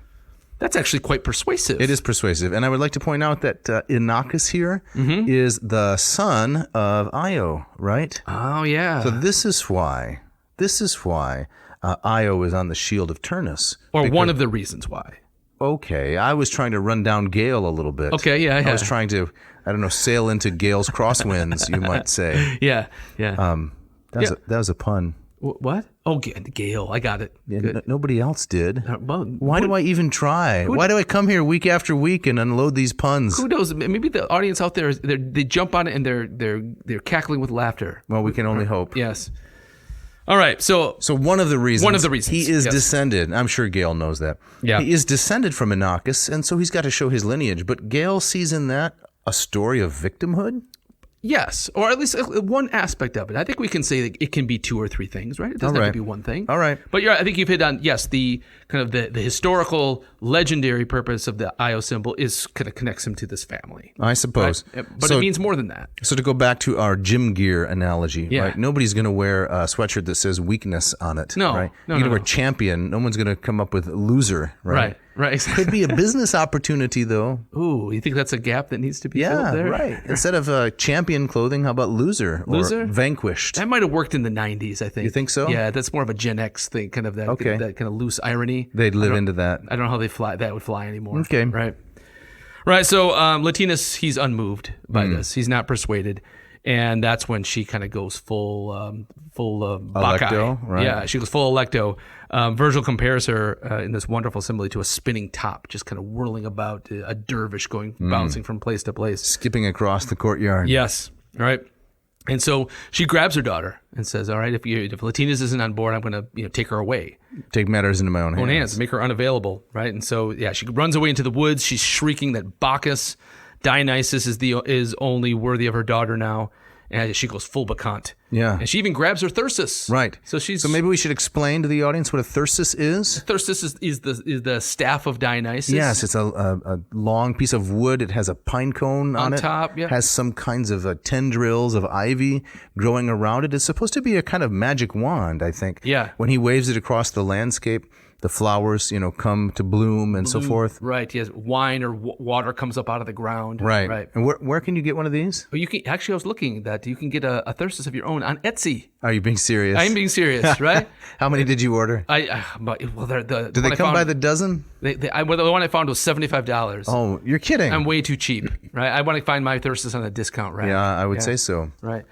That's actually quite persuasive. It is persuasive. And I would like to point out that Innocuous here is the son of Io, right? Oh, yeah. So this is why Io is on the shield of Turnus. Or one of the reasons why. Okay, I was trying to run down Gale a little bit. Okay, yeah. I was trying to, sail into Gale's crosswinds, you might say. Yeah. That was a pun. What? Oh, Gale. I got it. Yeah, nobody else did. Why do I even try? Why do I come here week after week and unload these puns? Who knows? Maybe the audience out there, they jump on it and they're cackling with laughter. Well, we can only hope. Yes. All right, so one of the reasons he is yes. descended. I'm sure Gale knows that. Yeah. He is descended from Innocuous, and so he's got to show his lineage. But Gale sees in that a story of victimhood. Yes, or at least one aspect of it. I think we can say that it can be two or three things, right? It doesn't have to be one thing. All right. But I think you've hit on, the kind of the historical, legendary purpose of the Io symbol is kind of connects him to this family. I suppose. Right? But it means more than that. So to go back to our gym gear analogy, right? Nobody's going to wear a sweatshirt that says weakness on it. No. Right? No, You're going to wear champion. No one's going to come up with loser, right? Right. Could be a business opportunity, though. Ooh, you think that's a gap that needs to be filled there? Yeah, right. Instead of champion clothing, how about loser? Or vanquished? That might have worked in the 90s, I think. You think so? Yeah, that's more of a Gen X thing, kind of that kind of loose irony. They'd live into that. I don't know how that would fly anymore. Okay. Right. So Latinus, he's unmoved by this. He's not persuaded. And that's when she kind of goes full Bacchae. Allecto, right? Yeah, she goes full Allecto. Virgil compares her in this wonderful simile to a spinning top, just kind of whirling about, a dervish bouncing from place to place. Skipping across the courtyard. Yes, right. And so she grabs her daughter and says, all right, if Latinus isn't on board, I'm going to take her away. Take matters into my own hands. Make her unavailable, right? And so, she runs away into the woods. She's shrieking that Bacchus, Dionysus, is only worthy of her daughter now. And she goes full bacchant. Yeah. And she even grabs her thirsus. Right. So maybe we should explain to the audience what a thyrsus is. Thyrsus is the staff of Dionysus. Yes, it's a long piece of wood. It has a pine cone on it. Top, yeah. Has some kinds of tendrils of ivy growing around it. It's supposed to be a kind of magic wand, I think. Yeah. When he waves it across the landscape, the flowers, come to bloom and so forth. Right. Yes. Wine or water comes up out of the ground. Right. Right. And where can you get one of these? Well, you can actually. I was looking that you can get a thyrsus of your own on Etsy. Are you being serious? I am being serious. Right. How many did you order? Do they come by the dozen? The one I found was $75. Oh, you're kidding! I'm way too cheap. Right. I want to find my thyrsus on a discount rack. Yeah, I would say so. Right.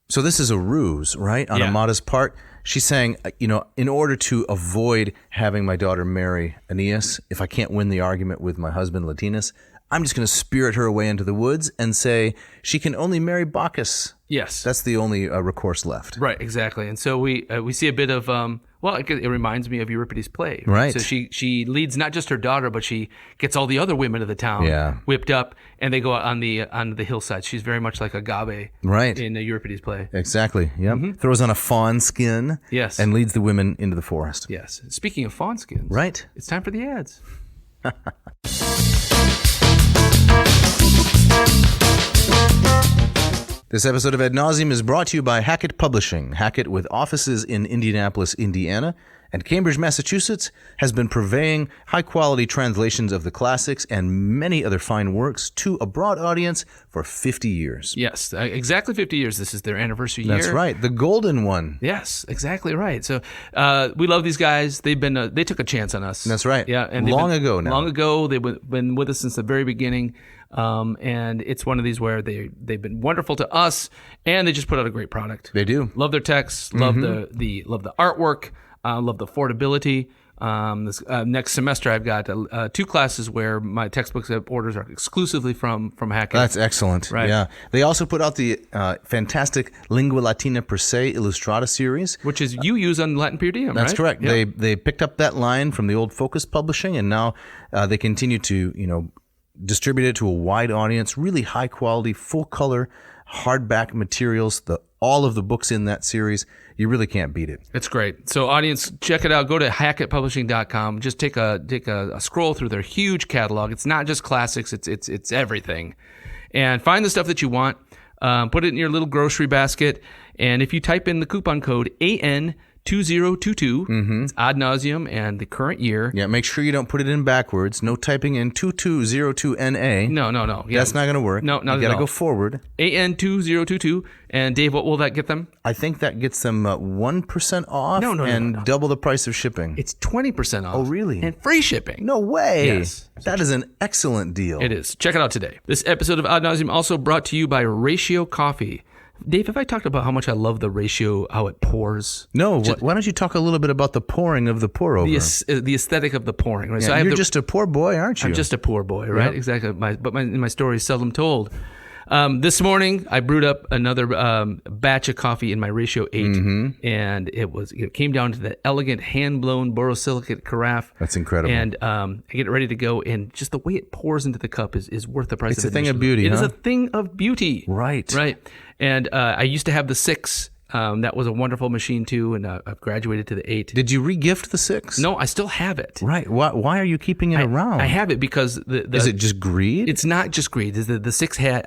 So this is a ruse, right, on Amata's part. She's saying, in order to avoid having my daughter marry Aeneas, if I can't win the argument with my husband Latinus, I'm just going to spirit her away into the woods and say she can only marry Bacchus. Yes. That's the only recourse left. Right, exactly. And so we see a bit of, it reminds me of Euripides' play. Right. So she leads not just her daughter, but she gets all the other women of the town whipped up, and they go out on the hillside. She's very much like Agave in the Euripides' play. Exactly, yep. Mm-hmm. Throws on a fawn skin and leads the women into the forest. Yes. Speaking of fawn skins, right. It's time for the ads. This episode of Ad Nauseam is brought to you by Hackett Publishing. Hackett, with offices in Indianapolis, Indiana, and Cambridge, Massachusetts, has been purveying high-quality translations of the classics and many other fine works to a broad audience for 50 years. Yes, exactly 50 years. This is their anniversary year. That's right, the golden one. Yes, exactly right. So we love these guys. They took a chance on us. That's right. Yeah, and long ago now. Long ago, they've been with us since the very beginning. And it's one of these where they've been wonderful to us, and they just put out a great product. They do. Love their texts. Love the artwork. Love the affordability. This next semester, I've got 2 classes where my textbooks orders are exclusively from Hackett. That's excellent. Right. Yeah. They also put out the fantastic Lingua Latina Per Se Illustrata series, which is you use on Latin Per Diem. That's right? correct. Yep. They picked up that line from the old Focus Publishing, and now they continue to distribute it to a wide audience. Really high quality, full color, hardback materials. All of the books in that series, you really can't beat it. It's great. So audience, check it out. Go to hackettpublishing.com. Just take a scroll through their huge catalog. It's not just classics, it's everything. And find the stuff that you want. Put it in your little grocery basket. And if you type in the coupon code AN2022, it's Ad Nauseam and the current year. Yeah, make sure you don't put it in backwards. No typing in 2202NA. No. Yeah. That's not going to work. No, not you at got to all. go forward. AN2022. And Dave, what will that get them? I think that gets them 1% off and double the price of shipping. It's 20% off. Oh, really? And free shipping. No way. Yes. That is an excellent deal. It is. Check it out today. This episode of Ad Nauseam also brought to you by Ratio Coffee. Dave, have I talked about how much I love the ratio, how it pours? No. Why don't you talk a little bit about the pouring of the pour over? The aesthetic of the pouring. Right? Yeah, so you're just a poor boy, aren't you? I'm just a poor boy, right? Yep. Exactly. My story is seldom told. This morning, I brewed up another batch of coffee in my Ratio 8, and it came down to the elegant hand-blown borosilicate carafe. That's incredible. And I get it ready to go, and just the way it pours into the cup is worth the price of admission. It's a thing of beauty, It is a thing of beauty. Right. Right. And I used to have the 6. That was a wonderful machine too, and I've graduated to the 8. Did you re-gift the 6? No, I still have it. Right. Why are you keeping it around? I have it because is it just greed? It's not just greed. The 6 had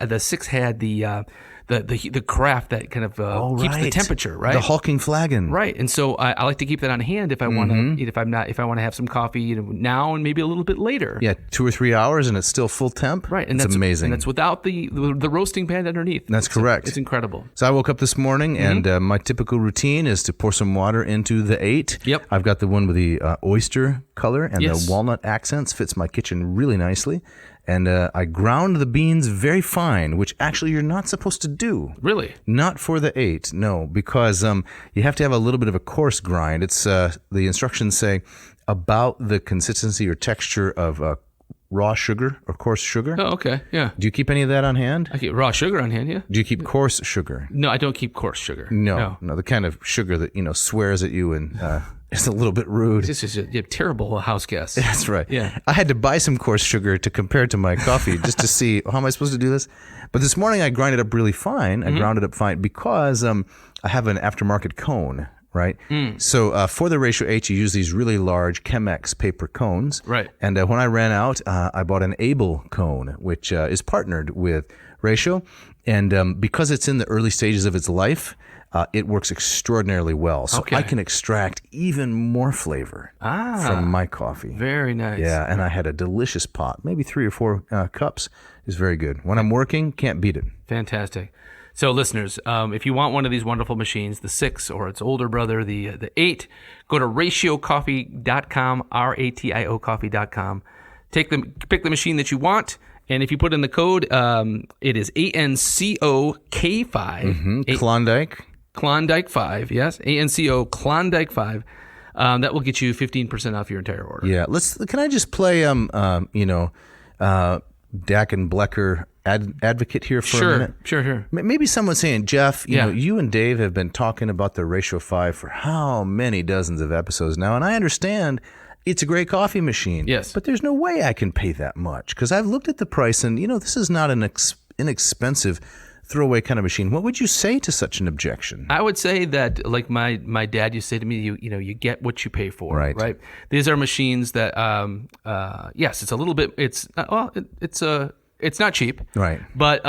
the craft that kind of keeps the temperature, right? The hulking flagon, right? And so I like to keep that on hand if I want to, if I want to have some coffee now and maybe a little bit later. Yeah, 2 or 3 hours and it's still full temp. Right, and that's amazing. And that's without the roasting pan underneath. That's correct. It's incredible. So I woke up this morning and my typical routine is to pour some water into the 8. Yep. I've got the one with the oyster color and the walnut accents. Fits my kitchen really nicely. And I ground the beans very fine, which actually you're not supposed to do. Really? Not for the 8, no, because you have to have a little bit of a coarse grind. It's the instructions say about the consistency or texture of raw sugar or coarse sugar. Oh, okay. Yeah. Do you keep any of that on hand? I keep raw sugar on hand, yeah. Do you keep coarse sugar? No, I don't keep coarse sugar. No, the kind of sugar that, swears at you and is a little bit rude. This is a terrible house guest. That's right. Yeah. I had to buy some coarse sugar to compare to my coffee just to see how am I supposed to do this. But this morning I grind it up really fine. I ground it up fine because I have an aftermarket cone. Right. So for the ratio 8, you use these really large Chemex paper cones. Right. And when I ran out, I bought an Able cone, which is partnered with ratio. And because it's in the early stages of its life, it works extraordinarily well. So I can extract even more flavor from my coffee. Very nice. Yeah. And I had a delicious pot, maybe 3 or 4 cups. Is very good. When I'm working, can't beat it. Fantastic. So listeners, if you want one of these wonderful machines, the 6 or its older brother, the 8, go to ratiocoffee.com, RATIO coffee.com. Pick the machine that you want, and if you put in the code, it is ANCOK5. Klondike 5, yes. ANCO Klondike 5. That will get you 15% off your entire order. Yeah. Can I just play Dak and Blecker advocate here for a minute? Sure. Maybe someone's saying, Jeff, you and Dave have been talking about the ratio 5 for how many dozens of episodes now, and I understand it's a great coffee machine. Yes. But there's no way I can pay that much because I've looked at the price and, this is not an inexpensive throwaway kind of machine. What would you say to such an objection? I would say that, like my dad used to say to me, you get what you pay for. Right. These are machines that, yes, it's a little bit. It's not cheap. Right. But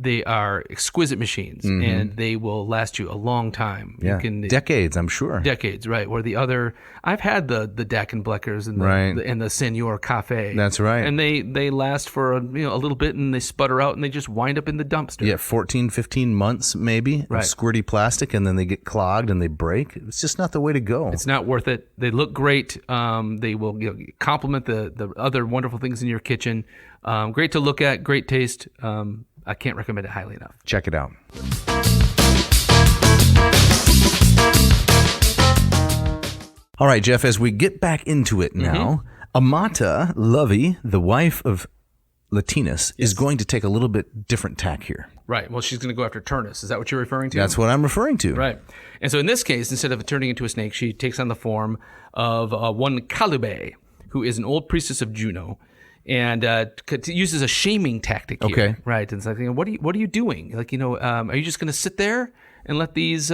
they are exquisite machines, and they will last you a long time. Yeah. Decades, I'm sure. Decades, right? Where the other, I've had the Dak and Bleckers and the Senor Cafe. That's right. And they last for a little bit, and they sputter out, and they just wind up in the dumpster. Yeah, 14, 15 months maybe of squirty plastic, and then they get clogged and they break. It's just not the way to go. It's not worth it. They look great. They will complement the other wonderful things in your kitchen. Great to look at, great taste. I can't recommend it highly enough. Check it out. All right, Jeff, as we get back into it now, Amata, Lovey, the wife of Latinus, is going to take a little bit different tack here. Right. Well, she's going to go after Turnus. Is that what you're referring to? That's what I'm referring to. Right. And so in this case, instead of turning into a snake, she takes on the form of one Calube, who is an old priestess of Juno. And uses a shaming tactic here. Okay. Right. And it's like, what are you doing? Like, are you just going to sit there and let these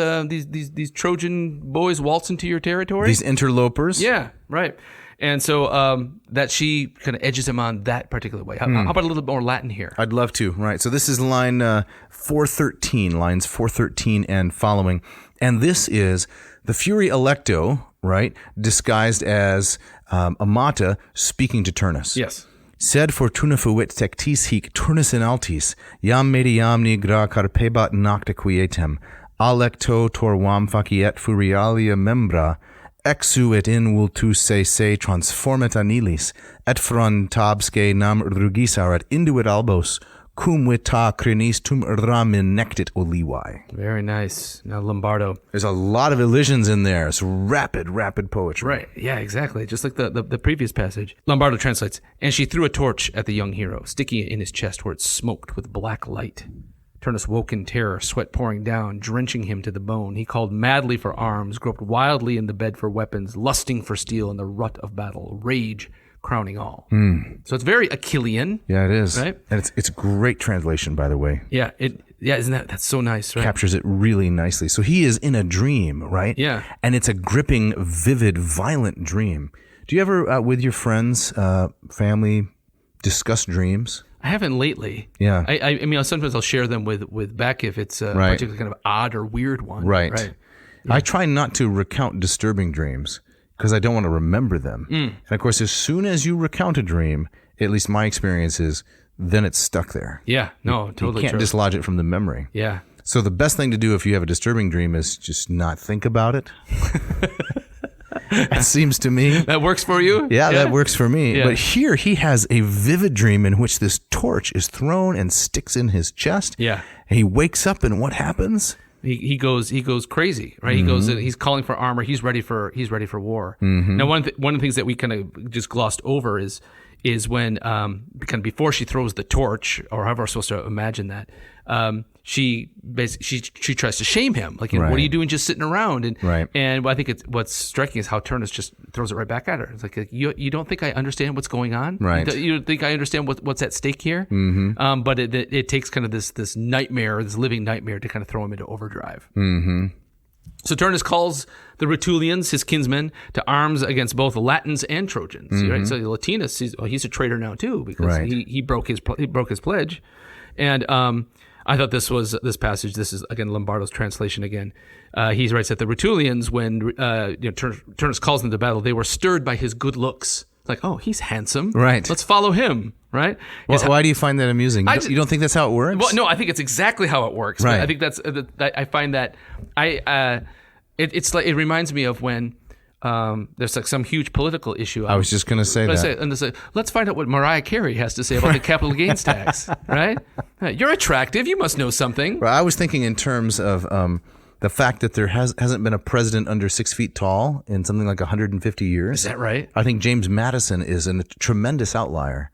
Trojan boys waltz into your territory? These interlopers? Yeah. Right. And so that she kind of edges him on that particular way. How about a little bit more Latin here? I'd love to. Right. So this is line 413, lines 413 and following. And this is the Fury Allecto, right, disguised as Amata speaking to Turnus. Yes. Sed fortuna fuit tectis hic Turnus in altis, iam mediam nigra carpebat nocta quietem, Allecto torvam faciet furialia membra, exu et in vultus se transformet anilis, et frontabsque nam rugisar et induit albos, cum vita crinis tum ramin nectit olivae. Very nice. Now Lombardo. There's a lot of elisions in there. It's rapid poetry. Right. Yeah, exactly. Just like the previous passage. Lombardo translates, and she threw a torch at the young hero, sticking it in his chest where it smoked with black light. Turnus woke in terror, sweat pouring down, drenching him to the bone. He called madly for arms, groped wildly in the bed for weapons, lusting for steel in the rut of battle, rage crowning all. So it's very Achillean. Yeah, it is. Right? And it's great translation, by the way. Yeah, isn't that's so nice, right? Captures it really nicely. So he is in a dream, right? Yeah. And it's a gripping, vivid, violent dream. Do you ever, with your friends, family, discuss dreams? I haven't lately. Yeah. I mean, sometimes I'll share them with Beck if it's a particularly kind of odd or weird one. Right. Yeah. I try not to recount disturbing dreams because I don't want to remember them. And of course, as soon as you recount a dream, at least my experience is, then it's stuck there. Yeah, no, totally. You can't dislodge it from the memory. Yeah. So the best thing to do if you have a disturbing dream is just not think about it. It seems to me. That works for you? Yeah, that works for me. Yeah. But here he has a vivid dream in which this torch is thrown and sticks in his chest. Yeah. And he wakes up, and what happens? He goes crazy, right? He goes, he's calling for armor. He's ready for war. Now, one of the things that we kind of just glossed over is when kind of before she throws the torch, or however we're supposed to imagine that, she tries to shame him, like, what are you doing just sitting around? And I think what's striking is how Turnus just throws it right back at her. It's like, you don't think I understand what's going on? Right. You don't think I understand what's at stake here? But it takes kind of this nightmare, this living nightmare, to kind of throw him into overdrive. So Turnus calls the Rutulians, his kinsmen, to arms against both the Latins and Trojans. Right? So Latinus, he's a traitor now too, because he broke his pledge. And I thought this passage. This is again Lombardo's translation again. He writes that the Rutulians, when Turnus calls them to battle, they were stirred by his good looks. Like, oh, he's handsome. Right. Let's follow him. Right. Well, why do you find that amusing? You don't think that's how it works? Well, no, I think it's exactly how it works. Right. I think I find that it's like, it reminds me of when there's like some huge political issue. I was just going to say that. And they say, let's find out what Mariah Carey has to say about the capital gains tax. Right? You're attractive. You must know something. Well, I was thinking in terms of the fact that there hasn't been a president under 6 feet tall in something like 150 years. Is that right? I think James Madison is a tremendous outlier,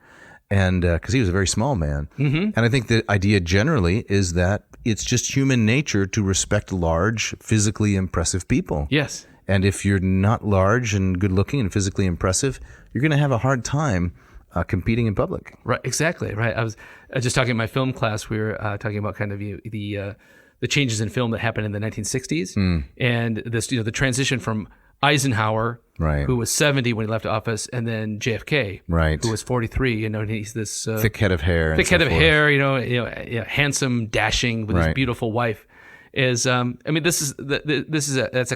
and because he was a very small man. And I think the idea generally is that it's just human nature to respect large, physically impressive people. Yes. And if you're not large and good looking and physically impressive, you're going to have a hard time competing in public. Right. Exactly. Right. I was just talking in my film class. We were talking about kind of the changes in film that happened in the 1960s, and this, the transition from Eisenhower, who was 70 when he left office, and then JFK, who was 43. And he's this thick head of hair, handsome, dashing with his beautiful wife. That's a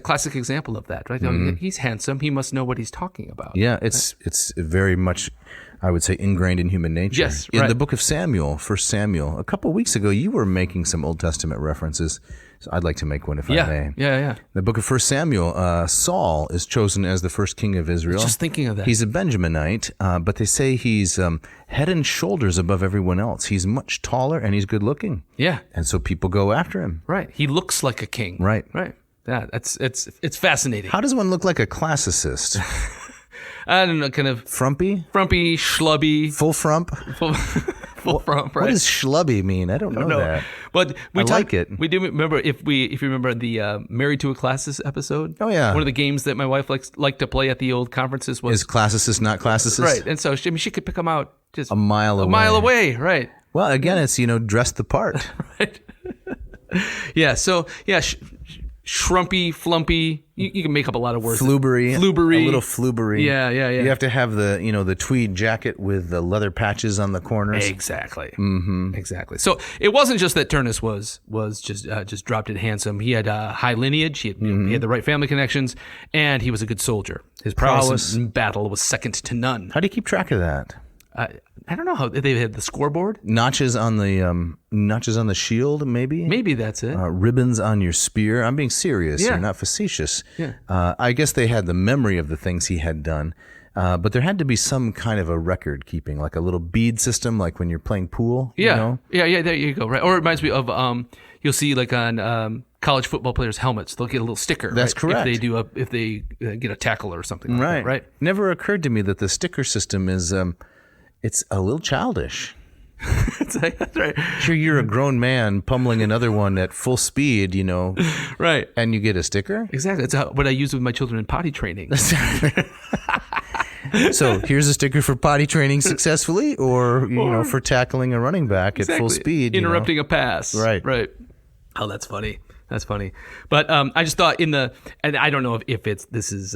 classic example of that, right? He's handsome. He must know what he's talking about. Yeah, it's very much, I would say, ingrained in human nature. Yes, in the book of Samuel, 1 Samuel, a couple of weeks ago, you were making some Old Testament references. So I'd like to make one if I may. Yeah. The book of 1 Samuel, Saul is chosen as the first king of Israel. Just thinking of that. He's a Benjaminite, but they say he's head and shoulders above everyone else. He's much taller and he's good looking. Yeah. And so people go after him. Right. He looks like a king. Right. Yeah, it's fascinating. How does one look like a classicist? I don't know, kind of frumpy, schlubby, full frump. Full frump, right? What does schlubby mean? I don't know that. But I like it. We do remember, if you remember the Married to a Classicist episode. Oh yeah. One of the games that my wife liked to play at the old conferences was, is classicist not classicist? Right. And so she could pick them out just a mile away, right? Well, again, it's dress the part. Right. Yeah. So yeah. Shrumpy, flumpy. You can make up a lot of words. Floobery. A little floobery. Yeah. You have to have the tweed jacket with the leather patches on the corners. Exactly. Exactly. So it wasn't just that Turnus was just drop dead handsome. He had a high lineage. He had the right family connections, and he was a good soldier. His prowess in battle was second to none. How do you keep track of that? I don't know how they had the scoreboard. Notches on the shield, maybe. Maybe that's it. Ribbons on your spear. I'm being serious. Yeah. You're not facetious. Yeah. I guess they had the memory of the things he had done, but there had to be some kind of a record keeping, like a little bead system, like when you're playing pool. Yeah. Yeah. There you go. Right. Or it reminds me of you'll see like on college football players' helmets, they'll get a little sticker. That's correct. If they get a tackle or something. Right. Like that, right. Never occurred to me that the sticker system is. It's a little childish. That's right. Sure, you're a grown man pummeling another one at full speed, Right. And you get a sticker? Exactly. That's what I use with my children in potty training. So here's a sticker for potty training successfully or for tackling a running back at full speed. Interrupting a pass. Right. Oh, that's funny. But I just thought and I don't know if this is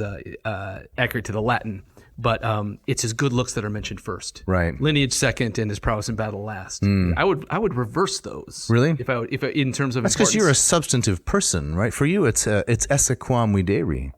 accurate to the Latin, but it's his good looks that are mentioned first. Right. Lineage second, and his prowess in battle last. I would reverse those. Really? If in terms of that's because you're a substantive person, right? For you, it's esse quam videri.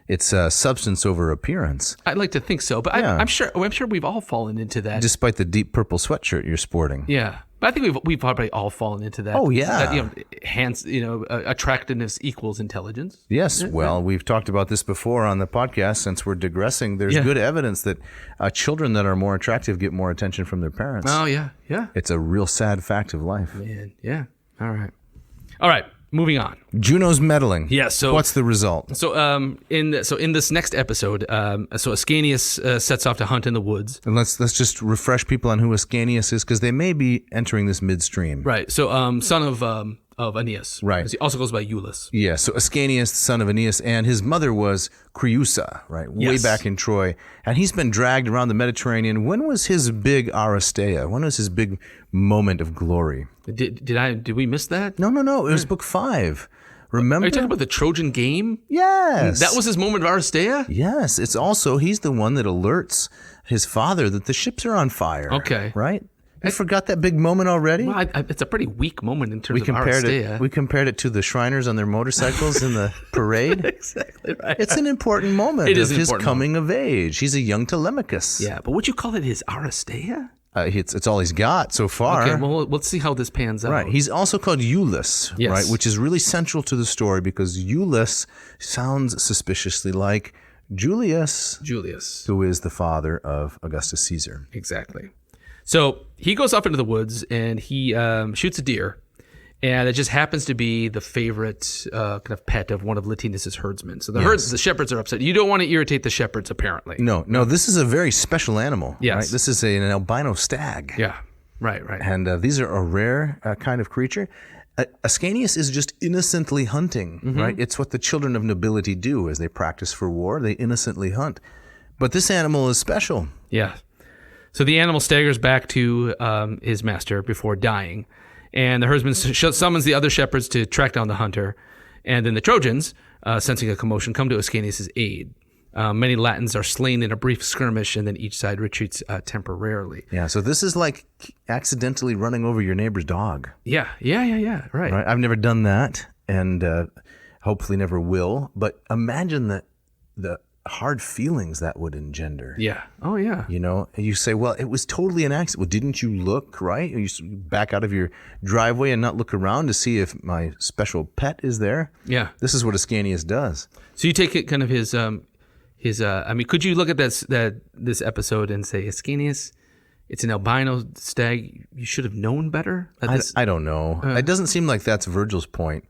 It's substance over appearance. I'd like to think so, but Yeah. I'm sure we've all fallen into that. Despite the deep purple sweatshirt you're sporting. Yeah, but I think we've probably all fallen into that. Oh, yeah. That, attractiveness equals intelligence. Yes, well, we've talked about this before on the podcast. Since we're digressing, there's good evidence that children that are more attractive get more attention from their parents. Oh, yeah, yeah. It's a real sad fact of life. Man, yeah. All right. Moving on. Juno's meddling. Yeah. So what's the result? So in this next episode, so Ascanius sets off to hunt in the woods. And let's just refresh people on who Ascanius is, because they may be entering this midstream. Right. So son of Aeneas. Right. He also goes by Iulus. Yeah. So Ascanius, the son of Aeneas, and his mother was Creusa, right? Way Yes. back in Troy, and he's been dragged around the Mediterranean. When was his big aristeia? When was his big moment of glory? Did we miss that? No. It was Book V. Remember? Are you talking about the Trojan Game? Yes. That was his moment of aristeia? Yes. It's also, he's the one that alerts his father that the ships are on fire. Okay. Right? You forgot that big moment already? Well, it's a pretty weak moment in terms of aristeia. We compared it to the Shriners on their motorcycles in the parade. Exactly right. It's an important moment It is of an his important coming of age. He's a young Telemachus. Yeah, but would you call it his aristeia? It's all he's got so far. Okay, well, let's see how this pans out. Right. He's also called Iulus, Yes. right? Which is really central to the story because Iulus sounds suspiciously like Julius, who is the father of Augustus Caesar. Exactly. So he goes off into the woods and he shoots a deer, and it just happens to be the favorite kind of pet of one of Latinus's herdsmen. So the shepherds are upset. You don't want to irritate the shepherds, apparently. No, this is a very special animal. Yes. Right? This is an albino stag. Yeah, right. And these are a rare kind of creature. Ascanius is just innocently hunting, right? It's what the children of nobility do as they practice for war. They innocently hunt. But this animal is special. Yeah. So the animal staggers back to his master before dying, and the herdsman summons the other shepherds to track down the hunter. And then the Trojans, sensing a commotion, come to Ascanius' aid. Many Latins are slain in a brief skirmish, and then each side retreats temporarily. Yeah, so this is like accidentally running over your neighbor's dog. Yeah, right. I've never done that, and hopefully never will. But imagine the hard feelings that would engender. Yeah. Oh, yeah. You know, and you say, well, it was totally an accident. Well, didn't you look, right? You back out of your driveway and not look around to see if my special pet is there? Yeah. This is what Ascanius does. So you take it kind of his I mean, could you look at this episode and say, Ascanius, it's an albino stag. You should have known better? I don't know. It doesn't seem like that's Virgil's point.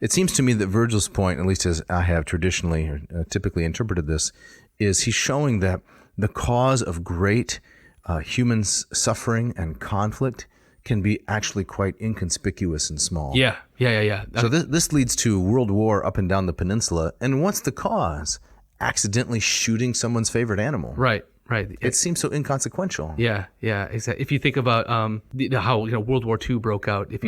It seems to me that Virgil's point, at least as I have traditionally or typically interpreted this, is he's showing that the cause of great human suffering and conflict can be actually quite inconspicuous and small. Yeah. So this leads to world war up and down the peninsula. And what's the cause? Accidentally shooting someone's favorite animal. Right. It seems so inconsequential. Yeah, exactly. If you think about how World War II broke out, it's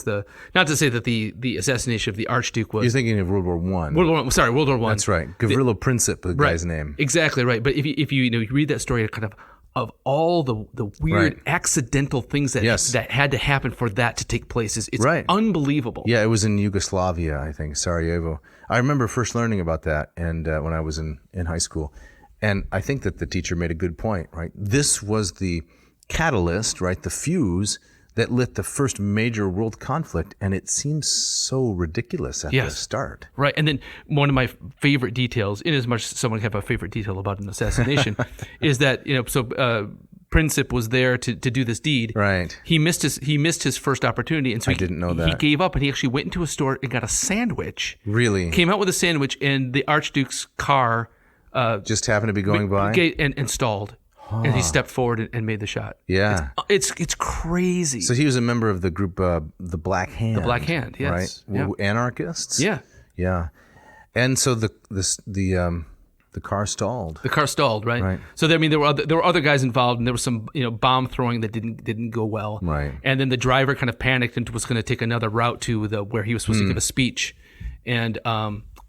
the, not to say that the assassination of the Archduke was. You're thinking of World War I. World War I. That's right. Gavrilo Princip, the guy's name. Exactly right. But if you read that story, kind of all the weird accidental things that had to happen for that to take place, it's unbelievable. Yeah, it was in Yugoslavia, I think, Sarajevo. I remember first learning about that, and when I was in high school. And I think that the teacher made a good point, right? This was the catalyst, right? The fuse that lit the first major world conflict, and it seems so ridiculous at the start. Right, and then one of my favorite details, in as much as someone can have a favorite detail about an assassination, is that Princip was there to do this deed. Right. He missed his first opportunity, and so I didn't know that. He gave up, and he actually went into a store and got a sandwich. Really? Came out with a sandwich, and the Archduke's car just happened to be going by and stalled, and he stepped forward and made the shot. Yeah, it's crazy. So he was a member of the group, the Black Hand. The Black Hand, yes, right? Yeah. Anarchists. Yeah. And so the car stalled. The car stalled, right? So there were other guys involved, and there was some bomb throwing that didn't go well. Right. And then the driver kind of panicked and was going to take another route to where he was supposed to give a speech, and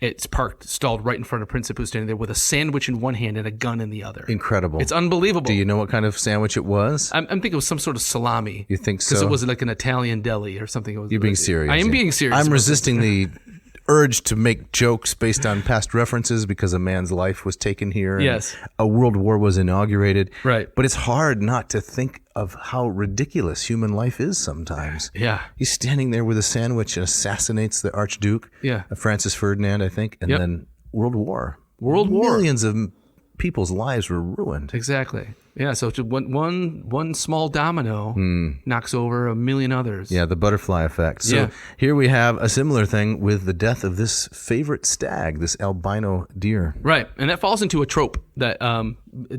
it's stalled right in front of Princip, who's standing there with a sandwich in one hand and a gun in the other. Incredible. It's unbelievable. Do you know what kind of sandwich it was? I'm thinking it was some sort of salami. You think so? Because it was like an Italian deli or something. You're being serious. I am being serious. I'm resisting the urge to make jokes based on past references because a man's life was taken here. Yes. And a world war was inaugurated. Right. But it's hard not to think of how ridiculous human life is sometimes. Yeah. He's standing there with a sandwich and assassinates the Archduke. Yeah. Francis Ferdinand, I think. And then World War. World War. Millions of people's lives were ruined. Exactly. Yeah, so just one small domino knocks over a million others. Yeah, the butterfly effect. So here we have a similar thing with the death of this favorite stag, this albino deer. Right, and that falls into a trope that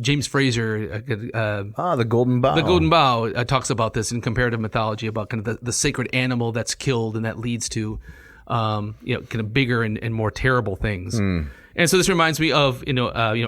James Fraser, The Golden Bough. The Golden Bough, talks about this in comparative mythology about kind of the sacred animal that's killed and that leads to kind of bigger and more terrible things. And so this reminds me of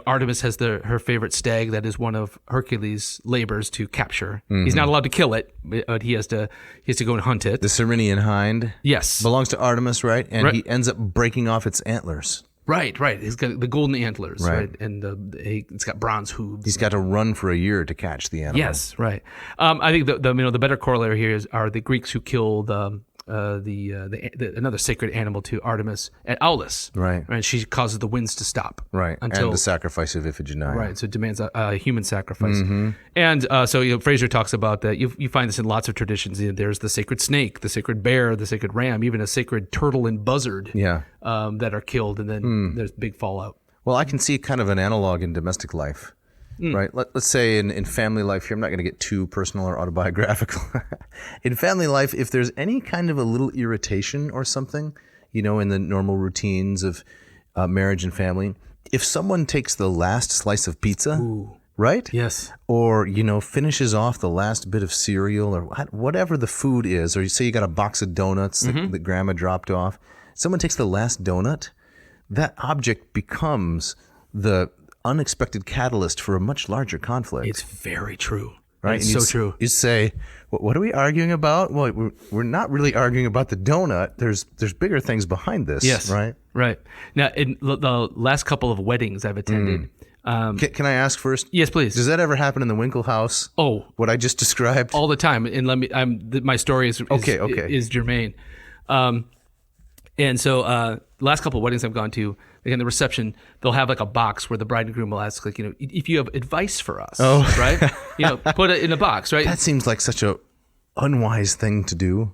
Artemis has her favorite stag that is one of Hercules' labors to capture. He's not allowed to kill it, but he has to go and hunt it. The Cyrenian hind. Yes, belongs to Artemis, right? And he ends up breaking off its antlers. Right. He's got the golden antlers, right? And it's got bronze hooves. He's got to run for a year to catch the animal. Yes, right. I think the better corollary here are the Greeks who killed another sacred animal to Artemis at Aulis. Right. And she causes the winds to stop. Right. And the sacrifice of Iphigenia. Right. So it demands a human sacrifice. And so Fraser talks about that. You find this in lots of traditions. There's the sacred snake, the sacred bear, the sacred ram, even a sacred turtle and buzzard. Yeah. That are killed, and then there's big fallout. Well, I can see kind of an analog in domestic life. Right. Let's say in family life here, I'm not going to get too personal or autobiographical. In family life, if there's any kind of a little irritation or something, in the normal routines of marriage and family, if someone takes the last slice of pizza, right? Yes. Or, finishes off the last bit of cereal or whatever the food is, or you say you got a box of donuts that grandma dropped off, someone takes the last donut, that object becomes the unexpected catalyst for a much larger conflict. It's very true. Right? It's so true. You say, what are we arguing about? Well, we're not really arguing about the donut. There's bigger things behind this. Yes. Right? Right. Now, in the last couple of weddings I've attended. Can I ask first? Yes, please. Does that ever happen in the Winkle house? Oh. What I just described? All the time. And my story is germane. And so last couple of weddings I've gone to, again, the reception, they'll have like a box where the bride and groom will ask, if you have advice for us, right? Put it in a box, right? That seems like such a unwise thing to do.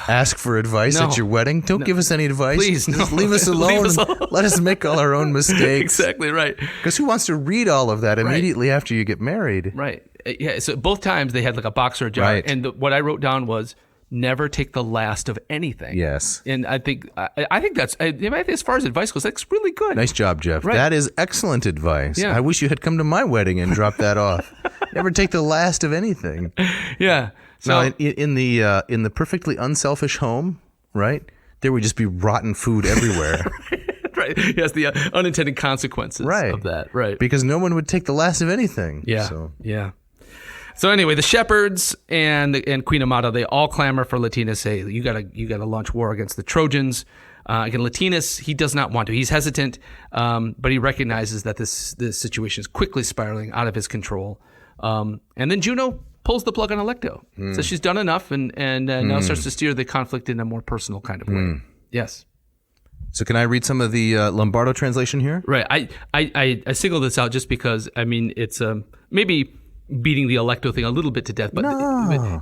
Ask for advice at your wedding? Don't give us any advice. Please, Just leave us alone. Let us make all our own mistakes. Exactly right. Because who wants to read all of that immediately after you get married? Right. Yeah. So both times they had like a box or a jar. Right. And what I wrote down was, never take the last of anything. Yes. And I think that's, as far as advice goes, that's really good. Nice job, Jeff. Right. That is excellent advice. Yeah. I wish you had come to my wedding and dropped that off. Never take the last of anything. Yeah. So now, in the perfectly unselfish home, right? There would just be rotten food everywhere. Right. Yes, the unintended consequences of that. Right. Because no one would take the last of anything. Yeah. So. Yeah. So anyway, the shepherds and Queen Amata, they all clamor for Latinus, say, you gotta launch war against the Trojans. Again, Latinus, he does not want to. He's hesitant, but he recognizes that this situation is quickly spiraling out of his control. And then Juno pulls the plug on Allecto. So she's done enough and now starts to steer the conflict in a more personal kind of way. Yes. So can I read some of the Lombardo translation here? Right. I singled this out just because, it's maybe beating the Allecto thing a little bit to death, but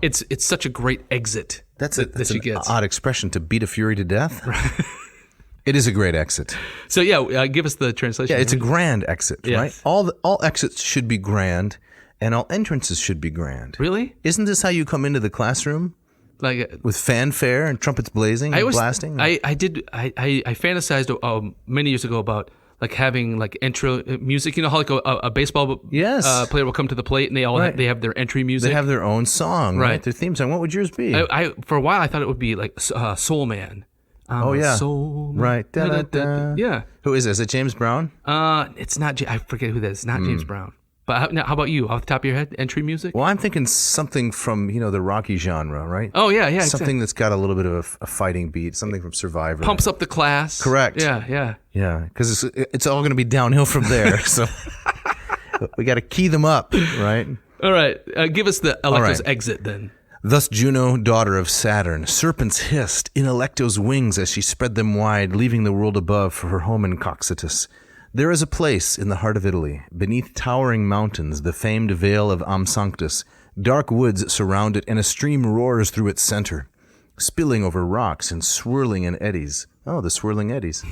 it's such a great exit. That's she an gets. Odd expression, to beat a fury to death. It is a great exit. So give us the translation. Yeah, it's a grand exit, right? Yes. All exits should be grand, and all entrances should be grand. Really? Isn't this how you come into the classroom? Like with fanfare and trumpets blazing and blasting? I fantasized many years ago about like having like intro music, how like a baseball player will come to the plate and they have their entry music. They have their own song, right? Their theme song. What would yours be? I for a while I thought it would be like Soul Man. Soul Man. Right. Da, da, da. Yeah. Who is it? Is it James Brown? It's not. I forget who that is. It's not James Brown. But how about you? Off the top of your head, entry music? Well, I'm thinking something from the Rocky genre, right? Oh yeah, something that's got a little bit of a fighting beat, something from Survivor. Pumps up the class. Correct. Yeah. Because it's all going to be downhill from there. So we got to key them up, right? All right. Give us the Allecto's exit then. Thus Juno, daughter of Saturn, serpents hissed in Allecto's wings as she spread them wide, leaving the world above for her home in Cocytus. There is a place in the heart of Italy, beneath towering mountains, the famed vale of Amsanctus. Dark woods surround it, and a stream roars through its center, spilling over rocks and swirling in eddies. Oh, the swirling eddies.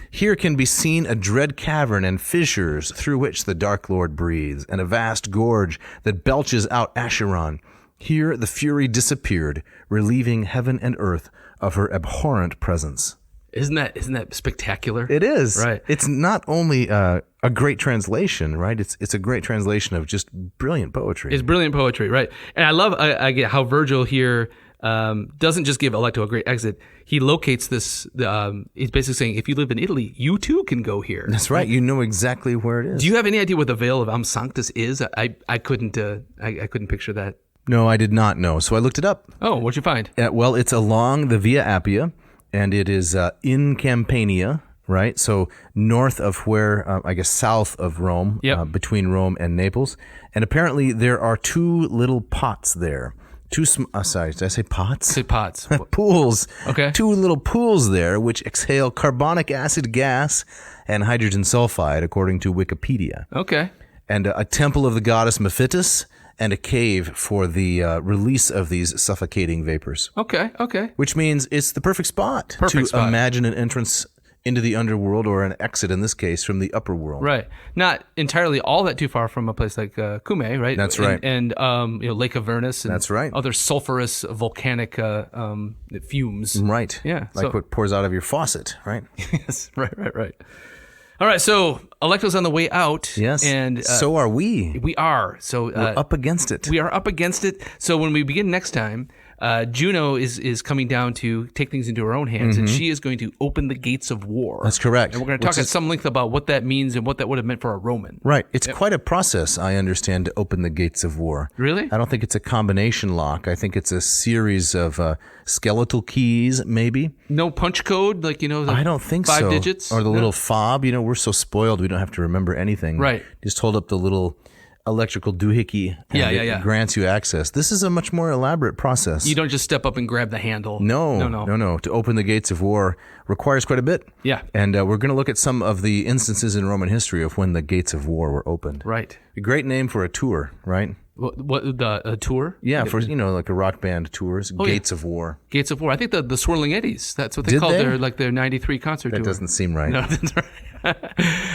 Here can be seen a dread cavern and fissures through which the Dark Lord breathes, and a vast gorge that belches out Acheron. Here the Fury disappeared, relieving heaven and earth of her abhorrent presence. Isn't that spectacular? It is. Right. It's not only a great translation, right? It's a great translation of just brilliant poetry. It's brilliant poetry, right? And I love I get how Virgil here doesn't just give Allecto a great exit. He locates this. He's basically saying, if you live in Italy, you too can go here. That's right. You know exactly where it is. Do you have any idea what the Vale of Amsanctus is? I couldn't picture that. No, I did not know. So I looked it up. Oh, what'd you find? Well, it's along the Via Appia, and it is in Campania, right? So north of where, I guess south of Rome, Yep. Between Rome and Naples. And apparently there are two little pots there. Sorry, did I say pots? Say pots. Pools. Okay. Two little pools there which exhale carbonic acid gas and hydrogen sulfide, according to Wikipedia. Okay. And a temple of the goddess Mephitis, and a cave for the release of these suffocating vapors. Okay. Which means it's the perfect spot to imagine an entrance into the underworld, or an exit, in this case, from the upper world. Right. Not entirely all that too far from a place like Cumae, right? That's right. And Lake Avernus. And that's right. Other sulfurous volcanic fumes. Right. Yeah. Like what pours out of your faucet, right? Yes. Right. All right, so Allecto's on the way out. Yes, and so are we. We are. So we're up against it. We are up against it. So when we begin next time, Juno is coming down to take things into her own hands, and she is going to open the gates of war. That's correct. And we're going to talk at some length about what that means and what that would have meant for a Roman. Right. It's quite a process, I understand, to open the gates of war. Really? I don't think it's a combination lock. I think it's a series of skeletal keys, maybe. No punch code, like, I don't think five so. digits? Or the little fob. We're so spoiled we don't have to remember anything. Right. Just hold up the little electrical doohickey, and it grants you access. This is a much more elaborate process. You don't just step up and grab the handle. No. To open the gates of war requires quite a bit. Yeah. And we're going to look at some of the instances in Roman history of when the gates of war were opened. Right. A great name for a tour, right? What a tour? Yeah, for like a rock band tours, Gates of War. Gates of War. I think the Swirling Eddies. That's what they called their 93 concert tour. That doesn't seem right. No, that's right.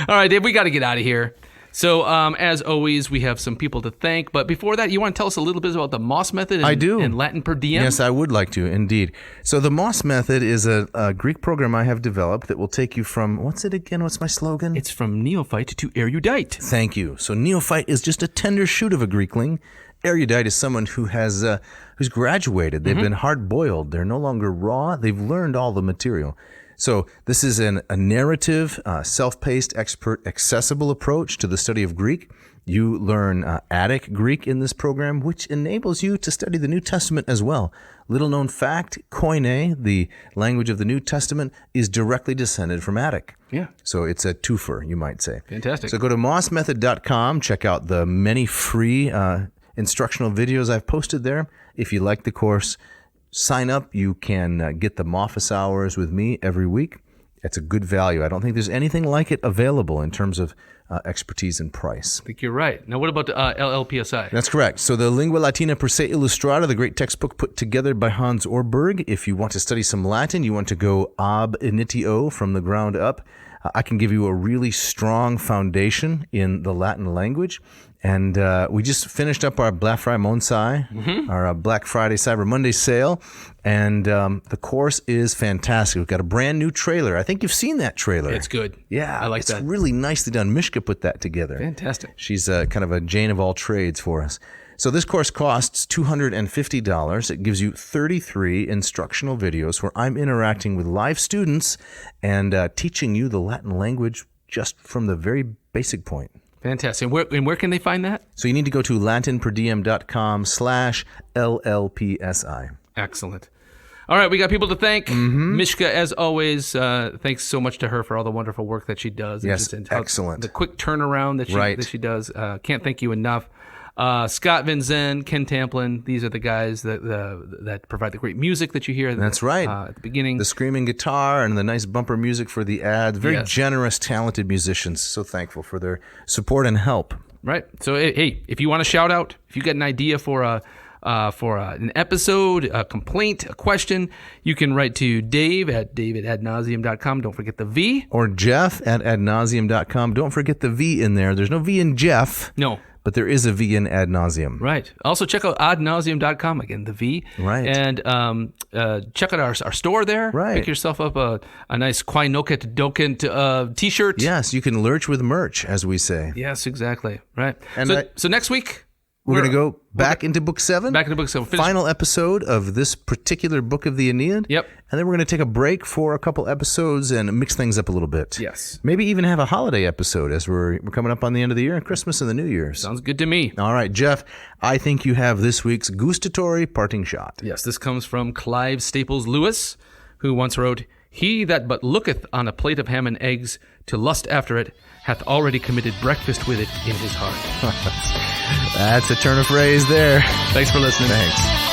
All right, Dave, we got to get out of here. So, as always, we have some people to thank. But before that, you want to tell us a little bit about the Moss method I do. And Latin per diem? Yes, I would like to, indeed. So the Moss method is a Greek program I have developed that will take you from, what's it again? What's my slogan? It's from neophyte to erudite. Thank you. So neophyte is just a tender shoot of a Greekling. Erudite is someone who has who's graduated. They've been hard-boiled. They're no longer raw. They've learned all the material. So this is a narrative, self-paced, expert, accessible approach to the study of Greek. You learn Attic Greek in this program, which enables you to study the New Testament as well. Little known fact, Koine, the language of the New Testament, is directly descended from Attic. Yeah. So it's a twofer, you might say. Fantastic. So go to mossmethod.com, check out the many free instructional videos I've posted there. If you like the course, sign up. You can get the office hours with me every week. It's a good value. I don't think there's anything like it available in terms of expertise and price. I think you're right. Now, what about LLPSI? That's correct. So the Lingua Latina per se illustrata, the great textbook put together by Hans Orberg. If you want to study some Latin, you want to go ab initio, from the ground up, I can give you a really strong foundation in the Latin language. And we just finished up our Black Friday Monsai, our Black Friday Cyber Monday sale. And the course is fantastic. We've got a brand new trailer. I think you've seen that trailer. It's good. Yeah, I like that. It's really nicely done. Mishka put that together. Fantastic. She's kind of a Jane of all trades for us. So this course costs $250. It gives you 33 instructional videos where I'm interacting with live students and teaching you the Latin language just from the very basic point. Fantastic. And where can they find that? So you need to go to latinperdiem.com/LLPSI. Excellent. All right, we got people to thank. Mishka, as always, thanks so much to her for all the wonderful work that she does. Yes, excellent. The quick turnaround that she does. Can't thank you enough. Scott Van Zen, Ken Tamplin, these are the guys that provide the great music that you hear. That's right. At the beginning. The screaming guitar and the nice bumper music for the ads. Very generous, talented musicians. So thankful for their support and help. Right. So, hey, if you want a shout out, if you got an idea for an episode, a complaint, a question, you can write to Dave at dave@adnauseam.com. Don't forget the V. Or Jeff at adnauseam.com. Don't forget the V in there. There's no V in Jeff. No. But there is a V in ad nauseum. Right. Also, check out adnauseam.com. Again, the V. Right. And check out our store there. Right. Pick yourself up a nice Quai Noket Dokent t-shirt. Yes, you can lurch with merch, as we say. Yes, exactly. Right. And so next week, we're going to go back into Book 7. Back into Book 7. Final episode of this particular book of the Aeneid. Yep. And then we're going to take a break for a couple episodes and mix things up a little bit. Yes. Maybe even have a holiday episode as we're coming up on the end of the year and Christmas and the New Year's. Sounds good to me. All right, Jeff, I think you have this week's gustatory parting shot. Yes, this comes from Clive Staples Lewis, who once wrote, "He that but looketh on a plate of ham and eggs to lust after it hath already committed breakfast with it in his heart." That's a turn of phrase there. Thanks for listening. Thanks.